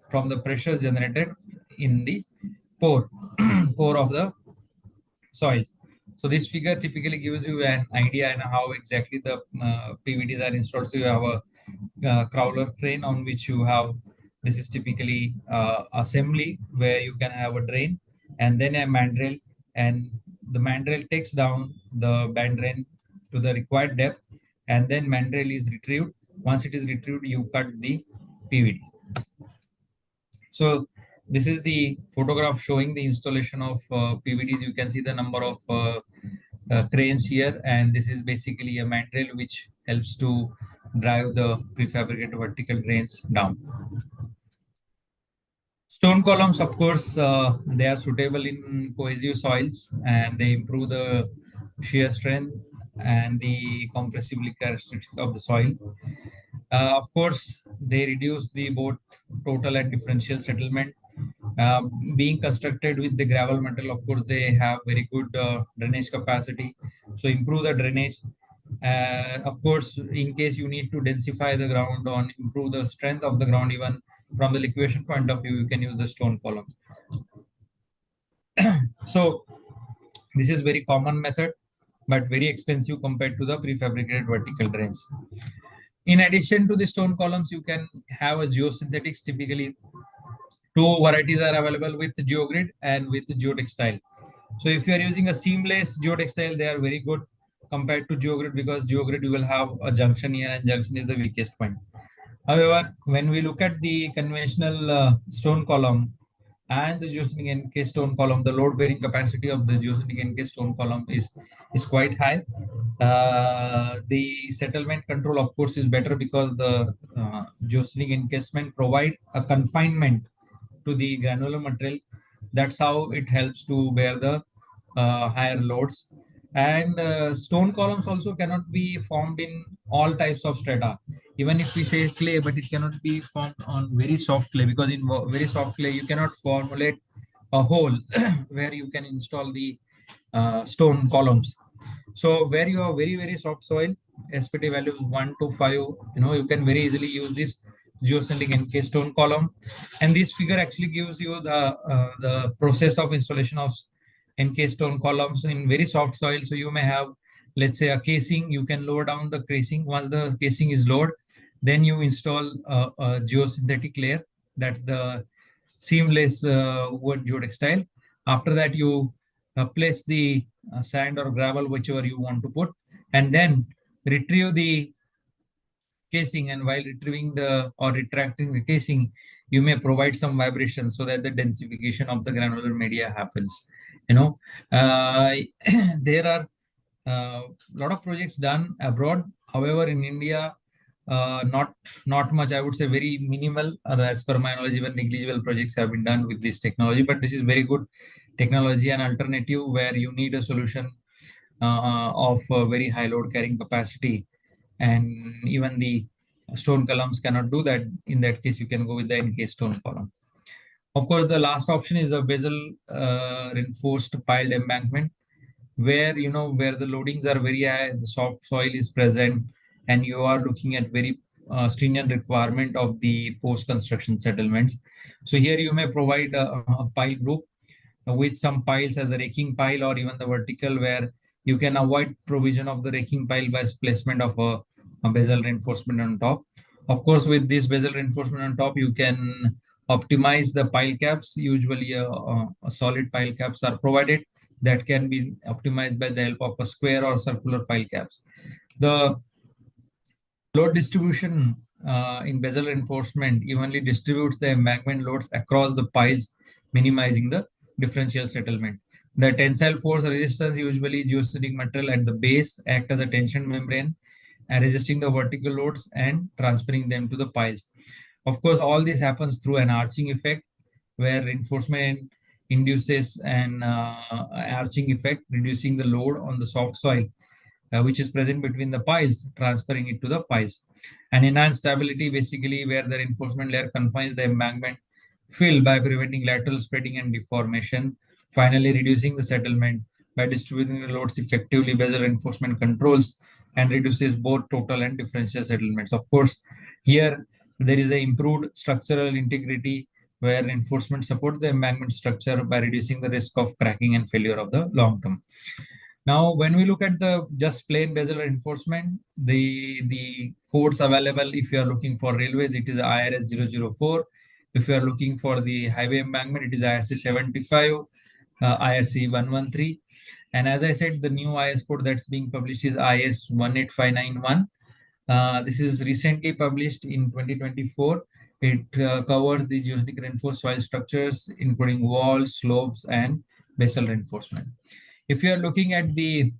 from the pressures generated in the pore of the soils. So this figure typically gives you an idea on how exactly the PVDs are installed. So you have a crawler crane on which you have, this is typically assembly where you can have a drain and then a mandrel, and the mandrel takes down the band drain to the required depth, and then mandrel is retrieved. Once it is retrieved, you cut the PVD. So this is the photograph showing the installation of PVDs. You can see the number of cranes here, and this is basically a mandrel which helps to drive the prefabricated vertical drains down. Stone columns, of course, they are suitable in cohesive soils, and they improve the shear strength and the compressibility characteristics of the soil. Of course, they reduce the both total and differential settlement. Being constructed with the gravel metal, of course, they have very good drainage capacity. So improve the drainage. Of course, in case you need to densify the ground or improve the strength of the ground, even from the liquidation point of view, you can use the stone columns. So this is very common method, but very expensive compared to the prefabricated vertical drains. In addition to the stone columns, you can have a geosynthetics. Typically, two varieties are available with geogrid and with geotextile. So if you are using a seamless geotextile, they are very good compared to geogrid, because geogrid you will have a junction here and junction is the weakest point. However, when we look at the conventional stone column and the geosync NK stone column, the load bearing capacity of the geosync NK stone column is quite high. The settlement control, of course, is better because the geosync encasement provide a confinement to the granular material. That's how it helps to bear the higher loads. And stone columns also cannot be formed in all types of strata. Even if we say clay, but it cannot be formed on very soft clay, because in very soft clay you cannot formulate a hole where you can install the stone columns. So where you have very soft soil, SPT value is 1 to 5, you can very easily use this geosynthetic NK stone column. And this figure actually gives you the process of installation of NK stone columns in very soft soil. So you may have, let's say, a casing. You can lower down the casing. Once the casing is lowered, then you install a geosynthetic layer. That's the seamless wood geotextile. After that, you place the sand or gravel, whichever you want to put, and then retrieve the casing. And while retrieving or retracting the casing, you may provide some vibration so that the densification of the granular media happens. There are a lot of projects done abroad. However, in India, not much. I would say very minimal, or as per my knowledge, even negligible projects have been done with this technology. But this is very good technology and alternative where you need a solution of very high load carrying capacity, and even the stone columns cannot do that. In that case, you can go with the NK stone column. Of course, the last option is a bezel reinforced piled embankment, where where the loadings are very high, the soft soil is present, and you are looking at very stringent requirement of the post-construction settlements. So here you may provide a pile group with some piles as a raking pile, or even the vertical, where you can avoid provision of the raking pile by placement of a bezel reinforcement on top. Of course, with this bezel reinforcement on top, you can optimize the pile caps. Usually a solid pile caps are provided that can be optimized by the help of a square or circular pile caps. The load distribution in bezel reinforcement evenly distributes the embankment loads across the piles, minimizing the differential settlement. The tensile force resistance, usually geosynthetic material at the base, act as a tension membrane and resisting the vertical loads and transferring them to the piles. Of course, all this happens through an arching effect, where reinforcement induces an arching effect, reducing the load on the soft soil, which is present between the piles, transferring it to the piles. And enhanced stability, basically, where the reinforcement layer confines the embankment fill by preventing lateral spreading and deformation, finally reducing the settlement by distributing the loads effectively. Bezel reinforcement controls and reduces both total and differential settlements. Of course, here there is an improved structural integrity, where reinforcement supports the embankment structure by reducing the risk of cracking and failure of the long term. Now, when we look at the just plain bezel reinforcement, the codes available, if you are looking for railways, it is IRS 004. If you are looking for the highway embankment, it is IRC 75, IRC 113. And as I said, the new IS code that's being published is IS 18591. This is recently published in 2024. It covers the geosynthetic reinforced soil structures, including walls, slopes, and basal reinforcement. If you are looking at the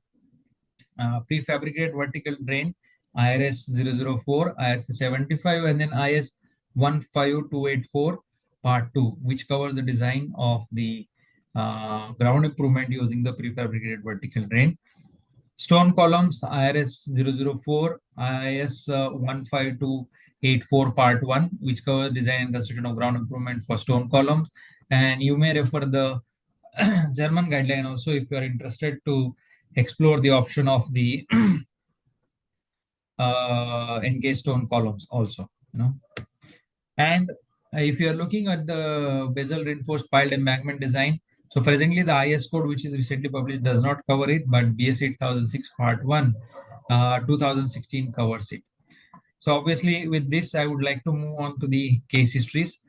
prefabricated vertical drain, IRS 004, IRC 75, and then IS 15284 Part 2, which covers the design of the ground improvement using the prefabricated vertical drain. Stone columns, IRS 004, IS 15284 Part 1, which covers design and construction of ground improvement for stone columns. And you may refer the German guideline also if you are interested to explore the option of the NK stone columns also. And if you are looking at the bezel reinforced piled embankment design, so presently the IS code, which is recently published, does not cover it, but BS 8006 Part 1, 2016 covers it. So obviously with this, I would like to move on to the case histories.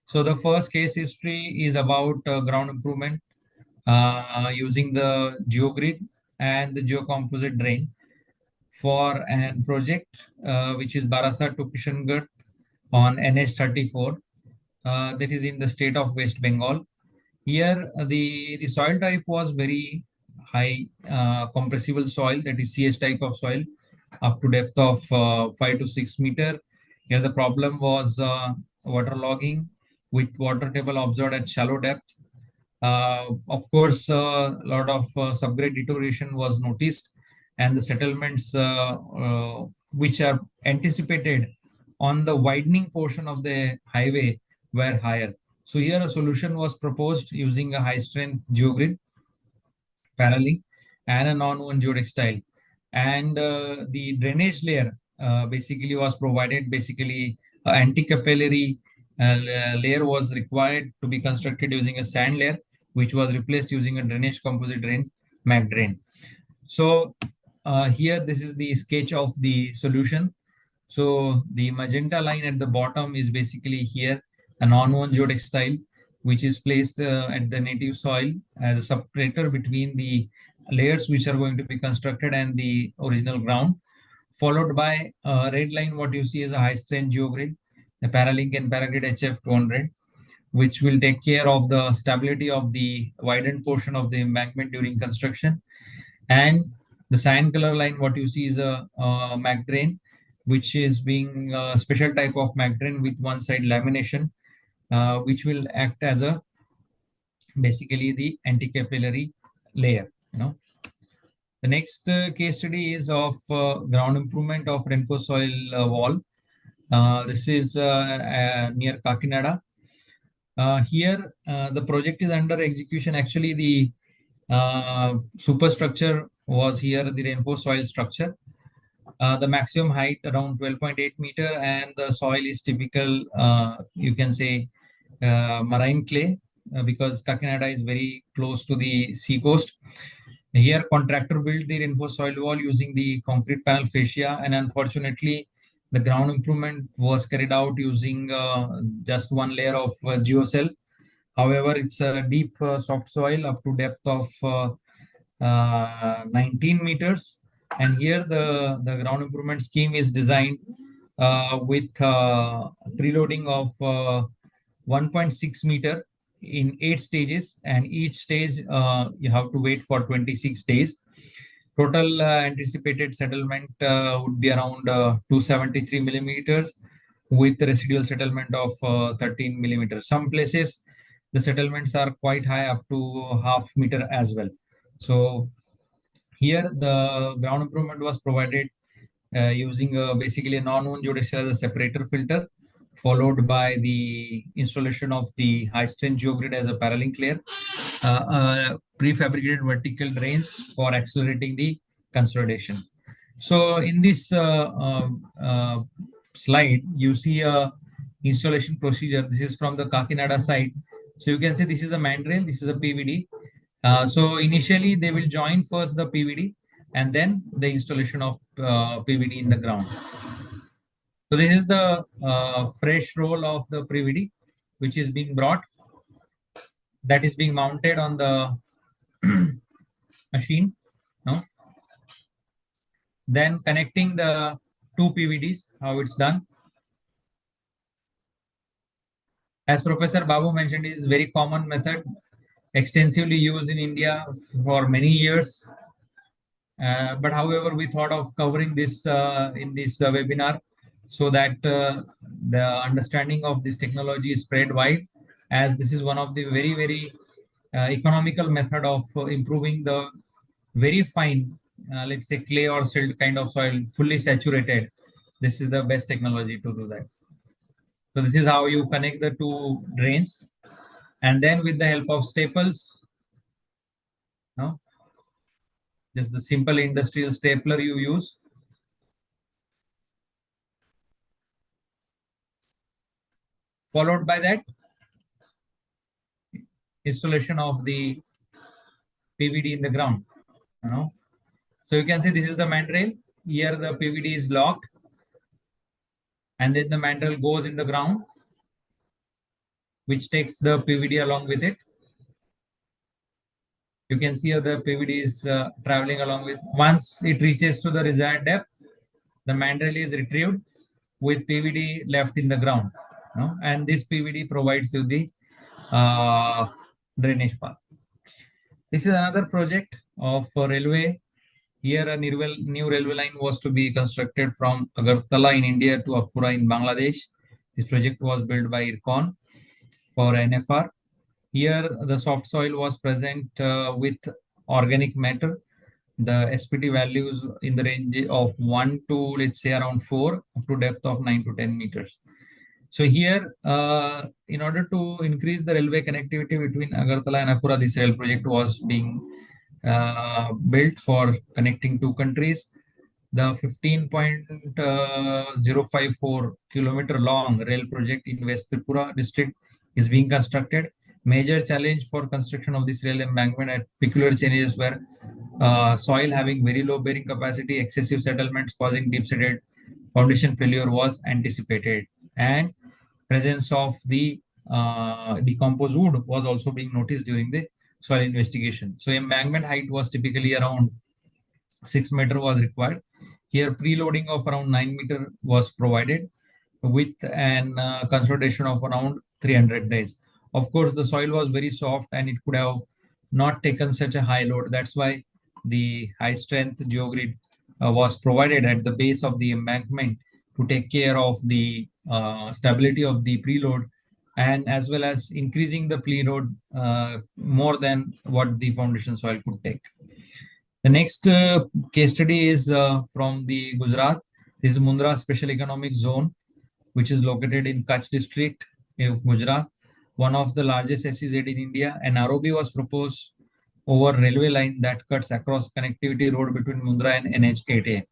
So the first case history is about ground improvement using the GeoGrid and the geocomposite drain for an project which is Barasat to Kishangarh on NH34, that is in the state of West Bengal. Here, the soil type was very high compressible soil, that is CH type of soil, up to depth of 5 to 6 meter. Here, the problem was waterlogging with water table observed at shallow depth. Of course, a lot of subgrade deterioration was noticed, and the settlements which are anticipated on the widening portion of the highway were higher. So here a solution was proposed using a high strength geogrid, paralleling, and a non-woven geotextile. And the drainage layer basically was provided. Basically, anti-capillary layer was required to be constructed using a sand layer, which was replaced using a drainage composite drain, MAC drain. So here, this is the sketch of the solution. So the magenta line at the bottom is basically here a non-woven geotextile, which is placed at the native soil as a separator between the layers which are going to be constructed and the original ground, followed by red line. What you see is a high strength geogrid, the Paralink and Paragrid HF 200, which will take care of the stability of the widened portion of the embankment during construction. And the cyan color line, what you see is a MAC drain, which is being a special type of MAC drain with one side lamination, which will act as a basically the anti-capillary layer. The next case study is of ground improvement of reinforced soil wall. This is near Kakinada. Here, the project is under execution. Actually, the superstructure was here, the reinforced soil structure. The maximum height around 12.8 meter, and the soil is typical, you can say, marine clay, because Kakinada is very close to the sea coast. Here, contractor built the reinforced soil wall using the concrete panel fascia, and unfortunately, the ground improvement was carried out using just one layer of geocell. However, it's a deep soft soil up to depth of 19 meters. And here the ground improvement scheme is designed with preloading of 1.6 meter in 8 stages, and each stage you have to wait for 26 days. Total anticipated settlement would be around 273 millimeters, with residual settlement of 13 millimeters. Some places the settlements are quite high, up to half meter as well. So here the ground improvement was provided using basically a non-woven geodextile as a separator filter, followed by the installation of the high strength geogrid as a paralink layer, prefabricated vertical drains for accelerating the consolidation. So in this slide, you see a installation procedure. This is from the Kakinada side. So you can see this is a mandrel, this is a PVD. So initially they will join first the PVD and then the installation of PVD in the ground. So this is the fresh roll of the PVD which is being brought, that is being mounted on the machine. No? Then connecting the two PVDs, how it's done. As Professor Babu mentioned, it is a very common method, extensively used in India for many years. But however, we thought of covering this in this webinar so that the understanding of this technology is spread wide, as this is one of the very, very economical method of improving the very fine, let's say clay or silt kind of soil, fully saturated. This is the best technology to do that. So this is how you connect the two drains, and then with the help of staples, no, just the simple industrial stapler you use. Followed by that, installation of the PVD in the ground. So you can see this is the mandrel. Here the PVD is locked, and then the mandrel goes in the ground, which takes the PVD along with it. You can see how the PVD is traveling along with. Once it reaches to the desired depth, the mandrel is retrieved. with PVD left in the ground. And this PVD provides you the drainage path. This is another project of railway. Here, a new railway line was to be constructed from Agartala in India to Akura in Bangladesh. This project was built by IRCON for NFR. Here, the soft soil was present with organic matter. The SPT values in the range of 1 to, let's say, around 4, up to depth of 9 to 10 meters. So here, in order to increase the railway connectivity between Agartala and Akura, this rail project was being built for connecting two countries. The 15.054 kilometer long rail project in West Tripura district is being constructed. Major challenge for construction of this rail embankment at peculiar changes were soil having very low bearing capacity, excessive settlements causing deep-seated foundation failure was anticipated, and presence of the decomposed wood was also being noticed during the soil investigation. So embankment height was typically around 6 meter was required. Here preloading of around 9 meter was provided with an consolidation of around 300 days. Of course, the soil was very soft and it could have not taken such a high load. That's why the high strength geogrid was provided at the base of the embankment to take care of the stability of the preload, and as well as increasing the preload more than what the foundation soil could take. The next case study is from the Gujarat. This is Mundra Special Economic Zone, which is located in Kutch district of Gujarat, one of the largest SEZ in India. An ROB was proposed over railway line that cuts across connectivity road between Mundra and NH8A.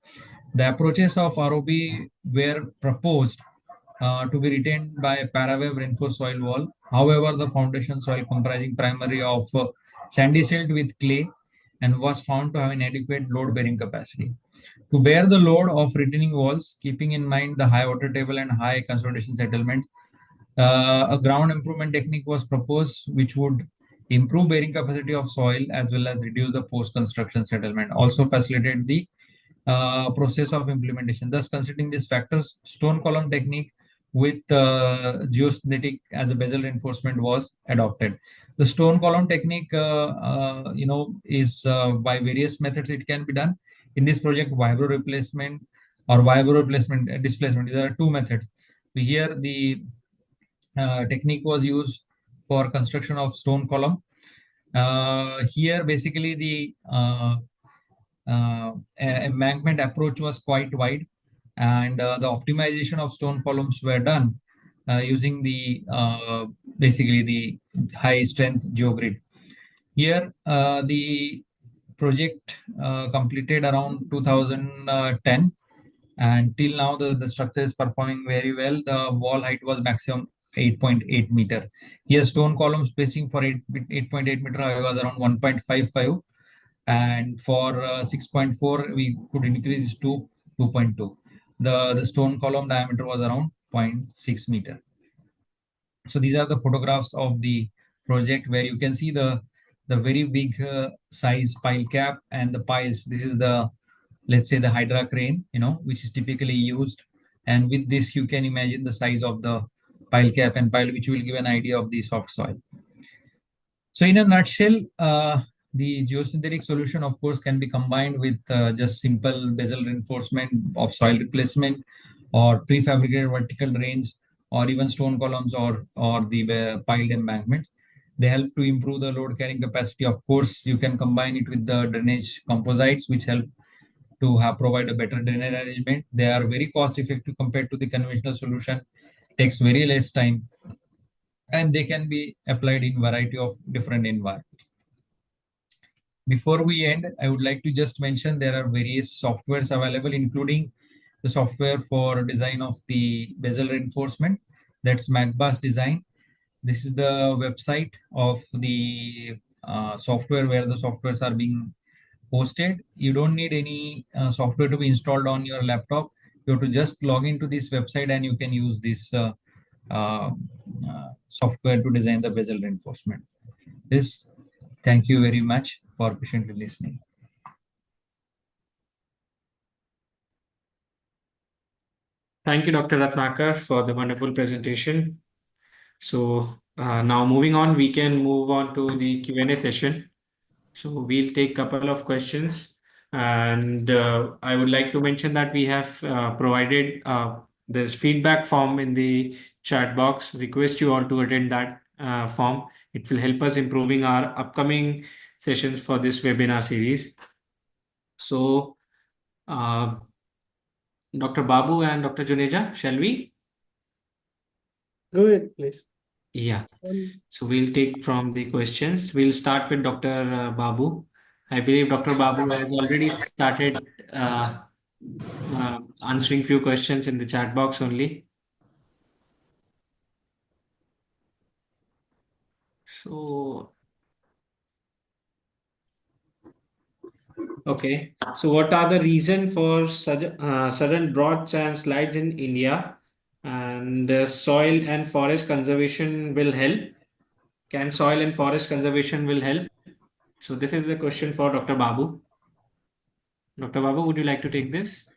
The approaches of ROB were proposed to be retained by a parawave reinforced soil wall. However, the foundation soil comprising primarily of sandy silt with clay and was found to have inadequate load bearing capacity. To bear the load of retaining walls, keeping in mind the high water table and high consolidation settlements, a ground improvement technique was proposed, which would improve bearing capacity of soil as well as reduce the post-construction settlement, also facilitate the process of implementation. Thus, considering these factors, stone column technique with geosynthetic as a basal reinforcement was adopted. The stone column technique, is by various methods it can be done. In this project, vibro replacement or vibro replacement displacement, there are two methods. Here, the technique was used for construction of stone column. Here, basically, the embankment approach was quite wide, and the optimization of stone columns were done using the basically the high strength geogrid. Here, the project completed around 2010, and till now the structure is performing very well. The wall height was maximum 8.8 meter. Here, stone column spacing for 8.8 meter was around 1.55. And for 6.4 we could increase to 2.2. The stone column diameter was around 0.6 meter. So these are the photographs of the project where you can see the very big size pile cap and the piles. This is the, let's say, the Hydra crane, which is typically used, and with this you can imagine the size of the pile cap and pile, which will give an idea of the soft soil. So in a nutshell, the geosynthetic solution, of course, can be combined with just simple basal reinforcement of soil replacement or prefabricated vertical drains or even stone columns or the piled embankments. They help to improve the load carrying capacity. Of course, you can combine it with the drainage composites, which help to provide a better drainage arrangement. They are very cost effective compared to the conventional solution, takes very less time, and they can be applied in variety of different environments. Before we end, I would like to just mention there are various softwares available, including the software for design of the basal reinforcement. That's MacBus Design. This is the website of the software where the softwares are being hosted. You don't need any software to be installed on your laptop. You have to just log into this website and you can use this software to design the basal reinforcement. Thank you very much for patiently listening. Thank you, Dr. Ratnakar, for the wonderful presentation. So now moving on, we can move on to the Q&A session. So we'll take a couple of questions. And I would like to mention that we have provided this feedback form in the chat box. Request you all to attend that form. It will help us improving our upcoming sessions for this webinar series. So Dr. Babu and Dr. Juneja, shall we? Go ahead, please. Yeah. Um, So we'll take from the questions. We'll start with Dr. Babu. I believe Dr. Babu has already started answering few questions in the chat box only. So, okay. So what are the reason for sudden droughts and slides in India? And soil and forest conservation will help. Can soil and forest conservation will help? So this is the question for Dr. Babu. Dr. Babu, would you like to take this?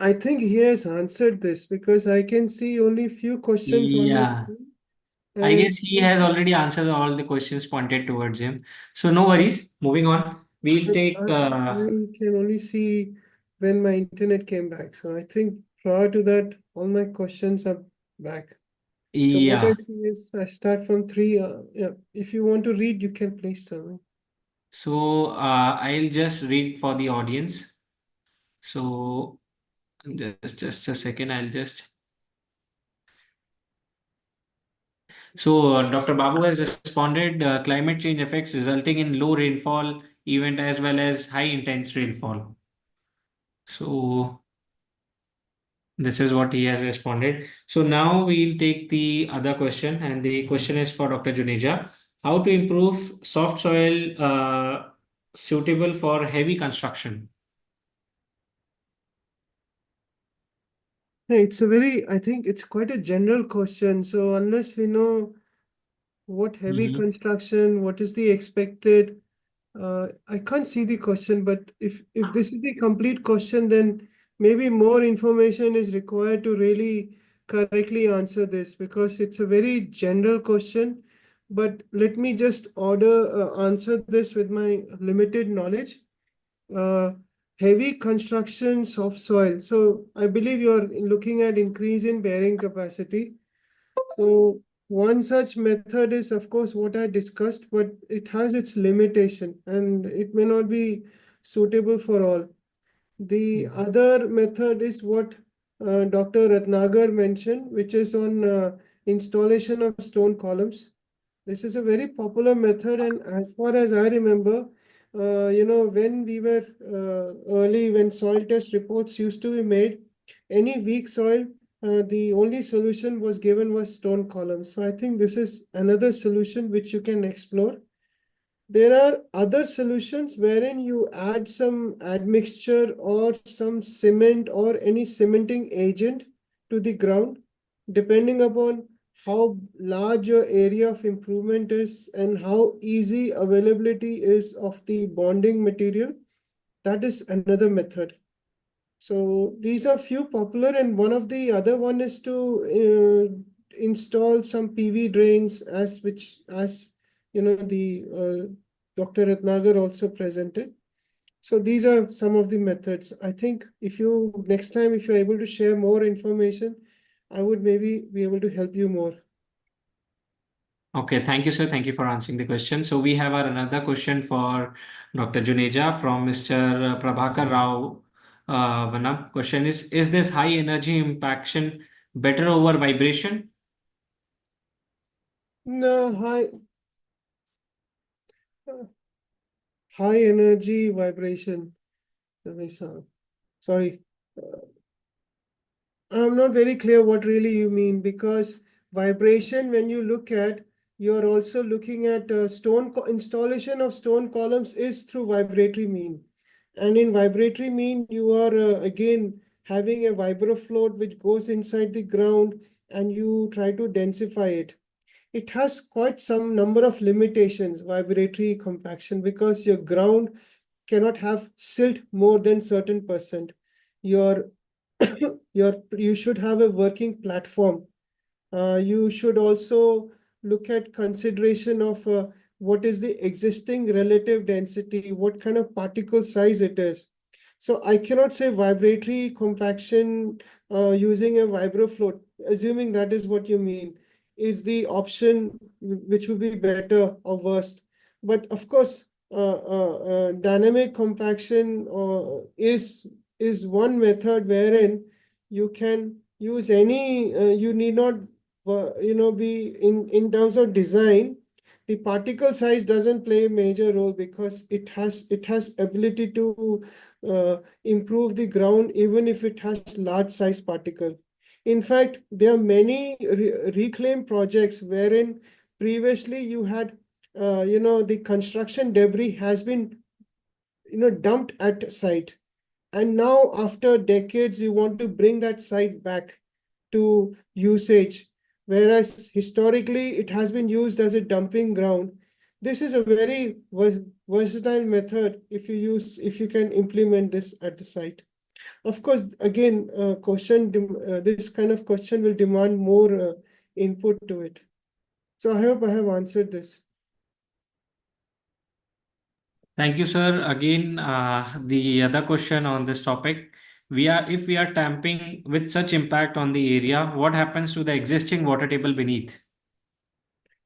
I think he has answered this because I can see only few questions on my Yeah. screen. I And guess he has already answered all the questions pointed towards him. So no worries. Moving on. We'll take I can only see when my internet came back. So I think prior to that, all my questions are back. So what I yeah. see is I start from 3. Yeah, if you want to read, you can please tell me. So I'll just read for the audience. So just a second. I'll just. So Dr. Babu has responded. Climate change effects resulting in low rainfall event as well as high intense rainfall. So this is what he has responded. So now we'll take the other question, and the question is for Dr. Juneja. How to improve soft soil suitable for heavy construction? Hey, I think it's quite a general question. So unless we know what heavy Mhm. construction, what is the expected, I can't see the question, but if this is the complete question, then maybe more information is required to really correctly answer this because it's a very general question. But let me just answer this with my limited knowledge. Uh, Heavy construction, soft soil. So I believe you're looking at increase in bearing capacity. So one such method is, of course, what I discussed, but it has its limitation and it may not be suitable for all. The other method is what Dr. Ratnagar mentioned, which is on installation of stone columns. This is a very popular method, and as far as I remember, when we were early, when soil test reports used to be made, any weak soil, the only solution was given was stone columns. So I think this is another solution which you can explore. There are other solutions wherein you add some admixture or some cement or any cementing agent to the ground, depending upon how large your area of improvement is and how easy availability is of the bonding material. That is another method. So these are few popular, and one of the other one is to install some PV drains as the Dr. Ratnagar also presented. So these are some of the methods. I think if you next time if you're able to share more information, I would maybe be able to help you more. Okay, thank you, sir. Thank you for answering the question. So we have another question for Dr. Juneja from Mr. Prabhakar Rao Vanam. Question is this high energy impaction better over vibration? No, high energy vibration. Let me sorry. I'm not very clear what really you mean because vibration, when you look at, you're also looking at installation of stone columns is through vibratory mean. And in vibratory mean, you are again having a vibrofloat which goes inside the ground and you try to densify it. It has quite some number of limitations, vibratory compaction, because your ground cannot have silt more than certain percent. Your you should have a working platform. You should also look at consideration of what is the existing relative density, what kind of particle size it is. So I cannot say vibratory compaction using a vibrofloat, assuming that is what you mean, is the option which would be better or worst. But of course, dynamic compaction is one method wherein you can use any, you need not be in terms of design, the particle size doesn't play a major role because it has ability to improve the ground even if it has large size particle. In fact, there are many reclaim projects wherein previously you had the construction debris has been dumped at site, and now after decades you want to bring that site back to usage, whereas historically it has been used as a dumping ground. This is a very versatile method if you can implement this at the site. Of course, again, this kind of question will demand more input to it. So I hope I have answered this. Thank you, sir. Again, the other question on this topic, if we are tamping with such impact on the area, what happens to the existing water table beneath?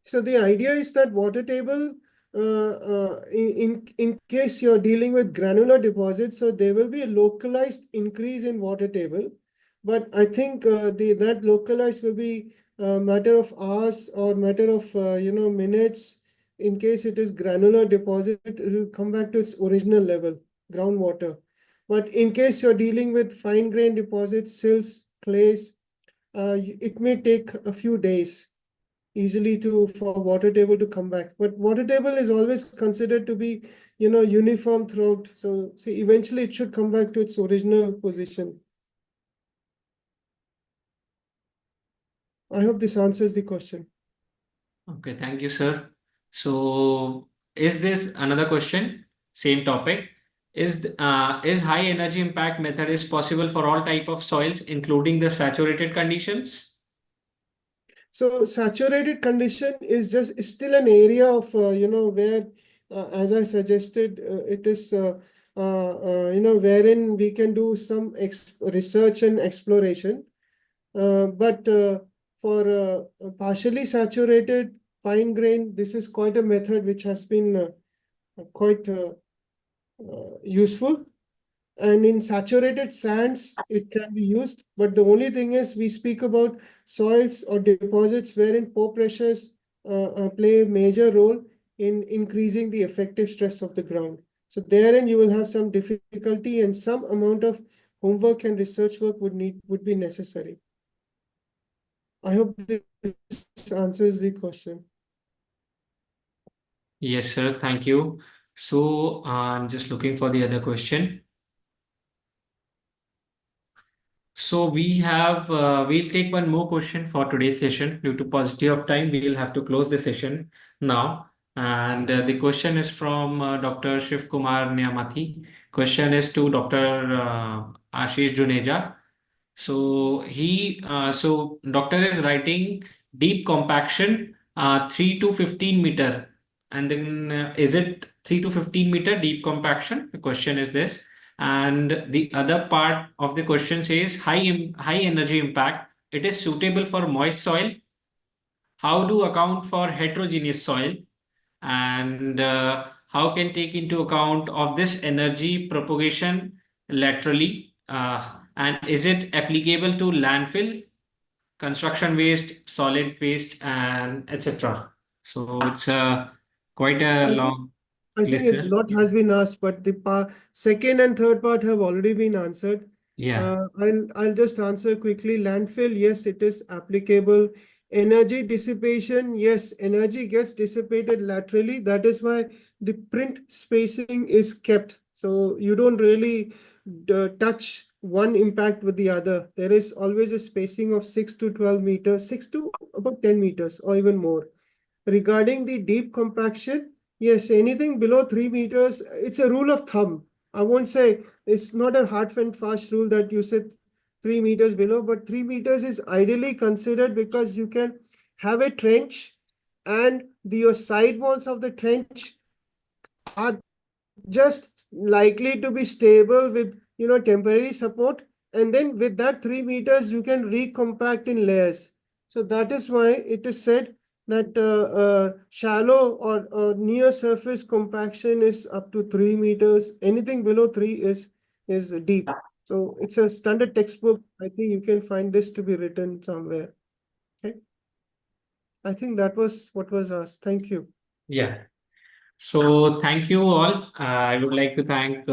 So the idea is that water table, in case you're dealing with granular deposits, so there will be a localized increase in water table, but I think that localized will be a matter of hours or matter of minutes. In case it is granular deposit, it will come back to its original level, groundwater. But in case you're dealing with fine grain deposits, silts, clays, it may take a few days easily for water table to come back. But water table is always considered to be uniform throughout. So see, eventually it should come back to its original position. I hope this answers the question. Okay, thank you, sir. So, is this another question? Same topic. Is high energy impact method is possible for all type of soils, including the saturated conditions? So saturated condition is just still an area of where, as I suggested, it is wherein we can do some research and exploration. But for partially saturated fine grain, this is quite a method which has been quite useful. And in saturated sands, it can be used. But the only thing is we speak about soils or deposits wherein pore pressures play a major role in increasing the effective stress of the ground. So therein you will have some difficulty and some amount of homework and research work would be necessary. I hope this answers the question. Yes, sir. Thank you. So I'm just looking for the other question. So we'll take one more question for today's session. Due to paucity of time, we will have to close the session now. And the question is from Dr. Shiv Kumar Nyamathi. Question is to Dr. Ashish Juneja. So doctor is writing deep compaction 3 to 15 meter. And then is it 3 to 15 meter deep compaction? The question is this. And the other part of the question says high energy impact. It is suitable for moist soil. How do account for heterogeneous soil? And how can take into account of this energy propagation laterally? And is it applicable to landfill, construction waste, solid waste, and etc.? So it's quite a long I think list a there. lot has been asked, but the second and third part have already been answered. Yeah. I'll just answer quickly. Landfill, yes, it is applicable. Energy dissipation, yes, energy gets dissipated laterally. That is why the print spacing is kept. So you don't really touch one impact with the other. There is always a spacing of 6 to 12 meters, 6 to about 10 meters or even more. Regarding the deep compaction, yes, anything below 3 meters, it's a rule of thumb. I won't say it's not a hard and fast rule that you said 3 meters below, but 3 meters is ideally considered because you can have a trench and your side walls of the trench are just likely to be stable with temporary support, and then with that 3 meters you can recompact in layers. So that is why it is said that shallow or near surface compaction is up to 3 meters. Anything below 3 is deep. So it's a standard textbook. I think you can find this to be written somewhere. Okay, I think that was what was asked. Thank you. Yeah. So thank you all. I would like to thank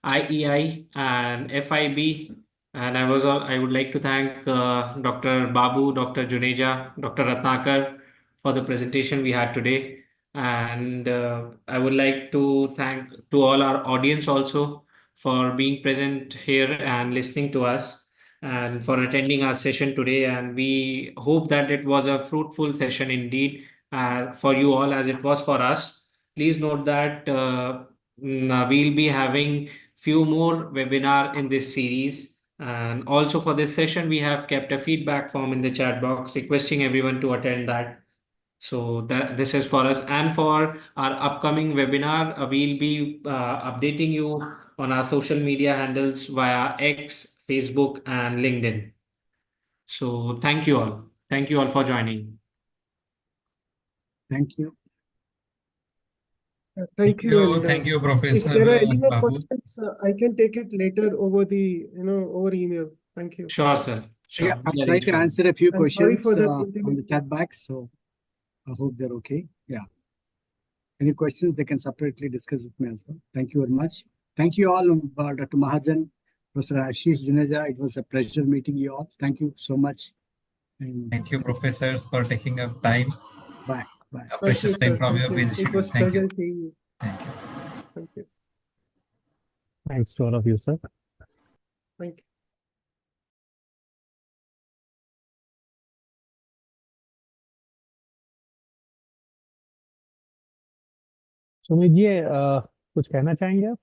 IEI and FIB, and I would like to thank Dr. Babu, Dr. Juneja, Dr. Ratnakar for the presentation we had today. And I would like to thank to all our audience also for being present here and listening to us and for attending our session today. And we hope that it was a fruitful session indeed for you all as it was for us. Please note that we'll be having few more webinar in this series. And also for this session, we have kept a feedback form in the chat box requesting everyone to attend that. So that this is for us, and for our upcoming webinar, we'll be updating you on our social media handles via X, Facebook, and LinkedIn. So thank you all. Thank you all for joining. Thank you. Thank you. And, Thank you, if Professor there are any more Babu. questions, I can take it later over the, over email. Thank you. Sure, sir. Sure. Yeah, I'll We'll try arrange to for it. answer a few I'm sorry questions for that on the intimate- chat box, so I hope they're okay. Yeah. Any questions, they can separately discuss with me as well. Thank you very much. Thank you all, Dr. Mahajan, Professor Ashish Juneja. It was a pleasure meeting you all. Thank you so much. And Thank you, professors, for taking up time, bye. Bye. a Thank you, precious time sir. from Thank your you. busy It schedule. was Thank you. pleasure seeing you. Thank you. Thank you. Thanks to all of you, sir. Thank you. Sumit ji कुछ कहना चाहेंगे आप?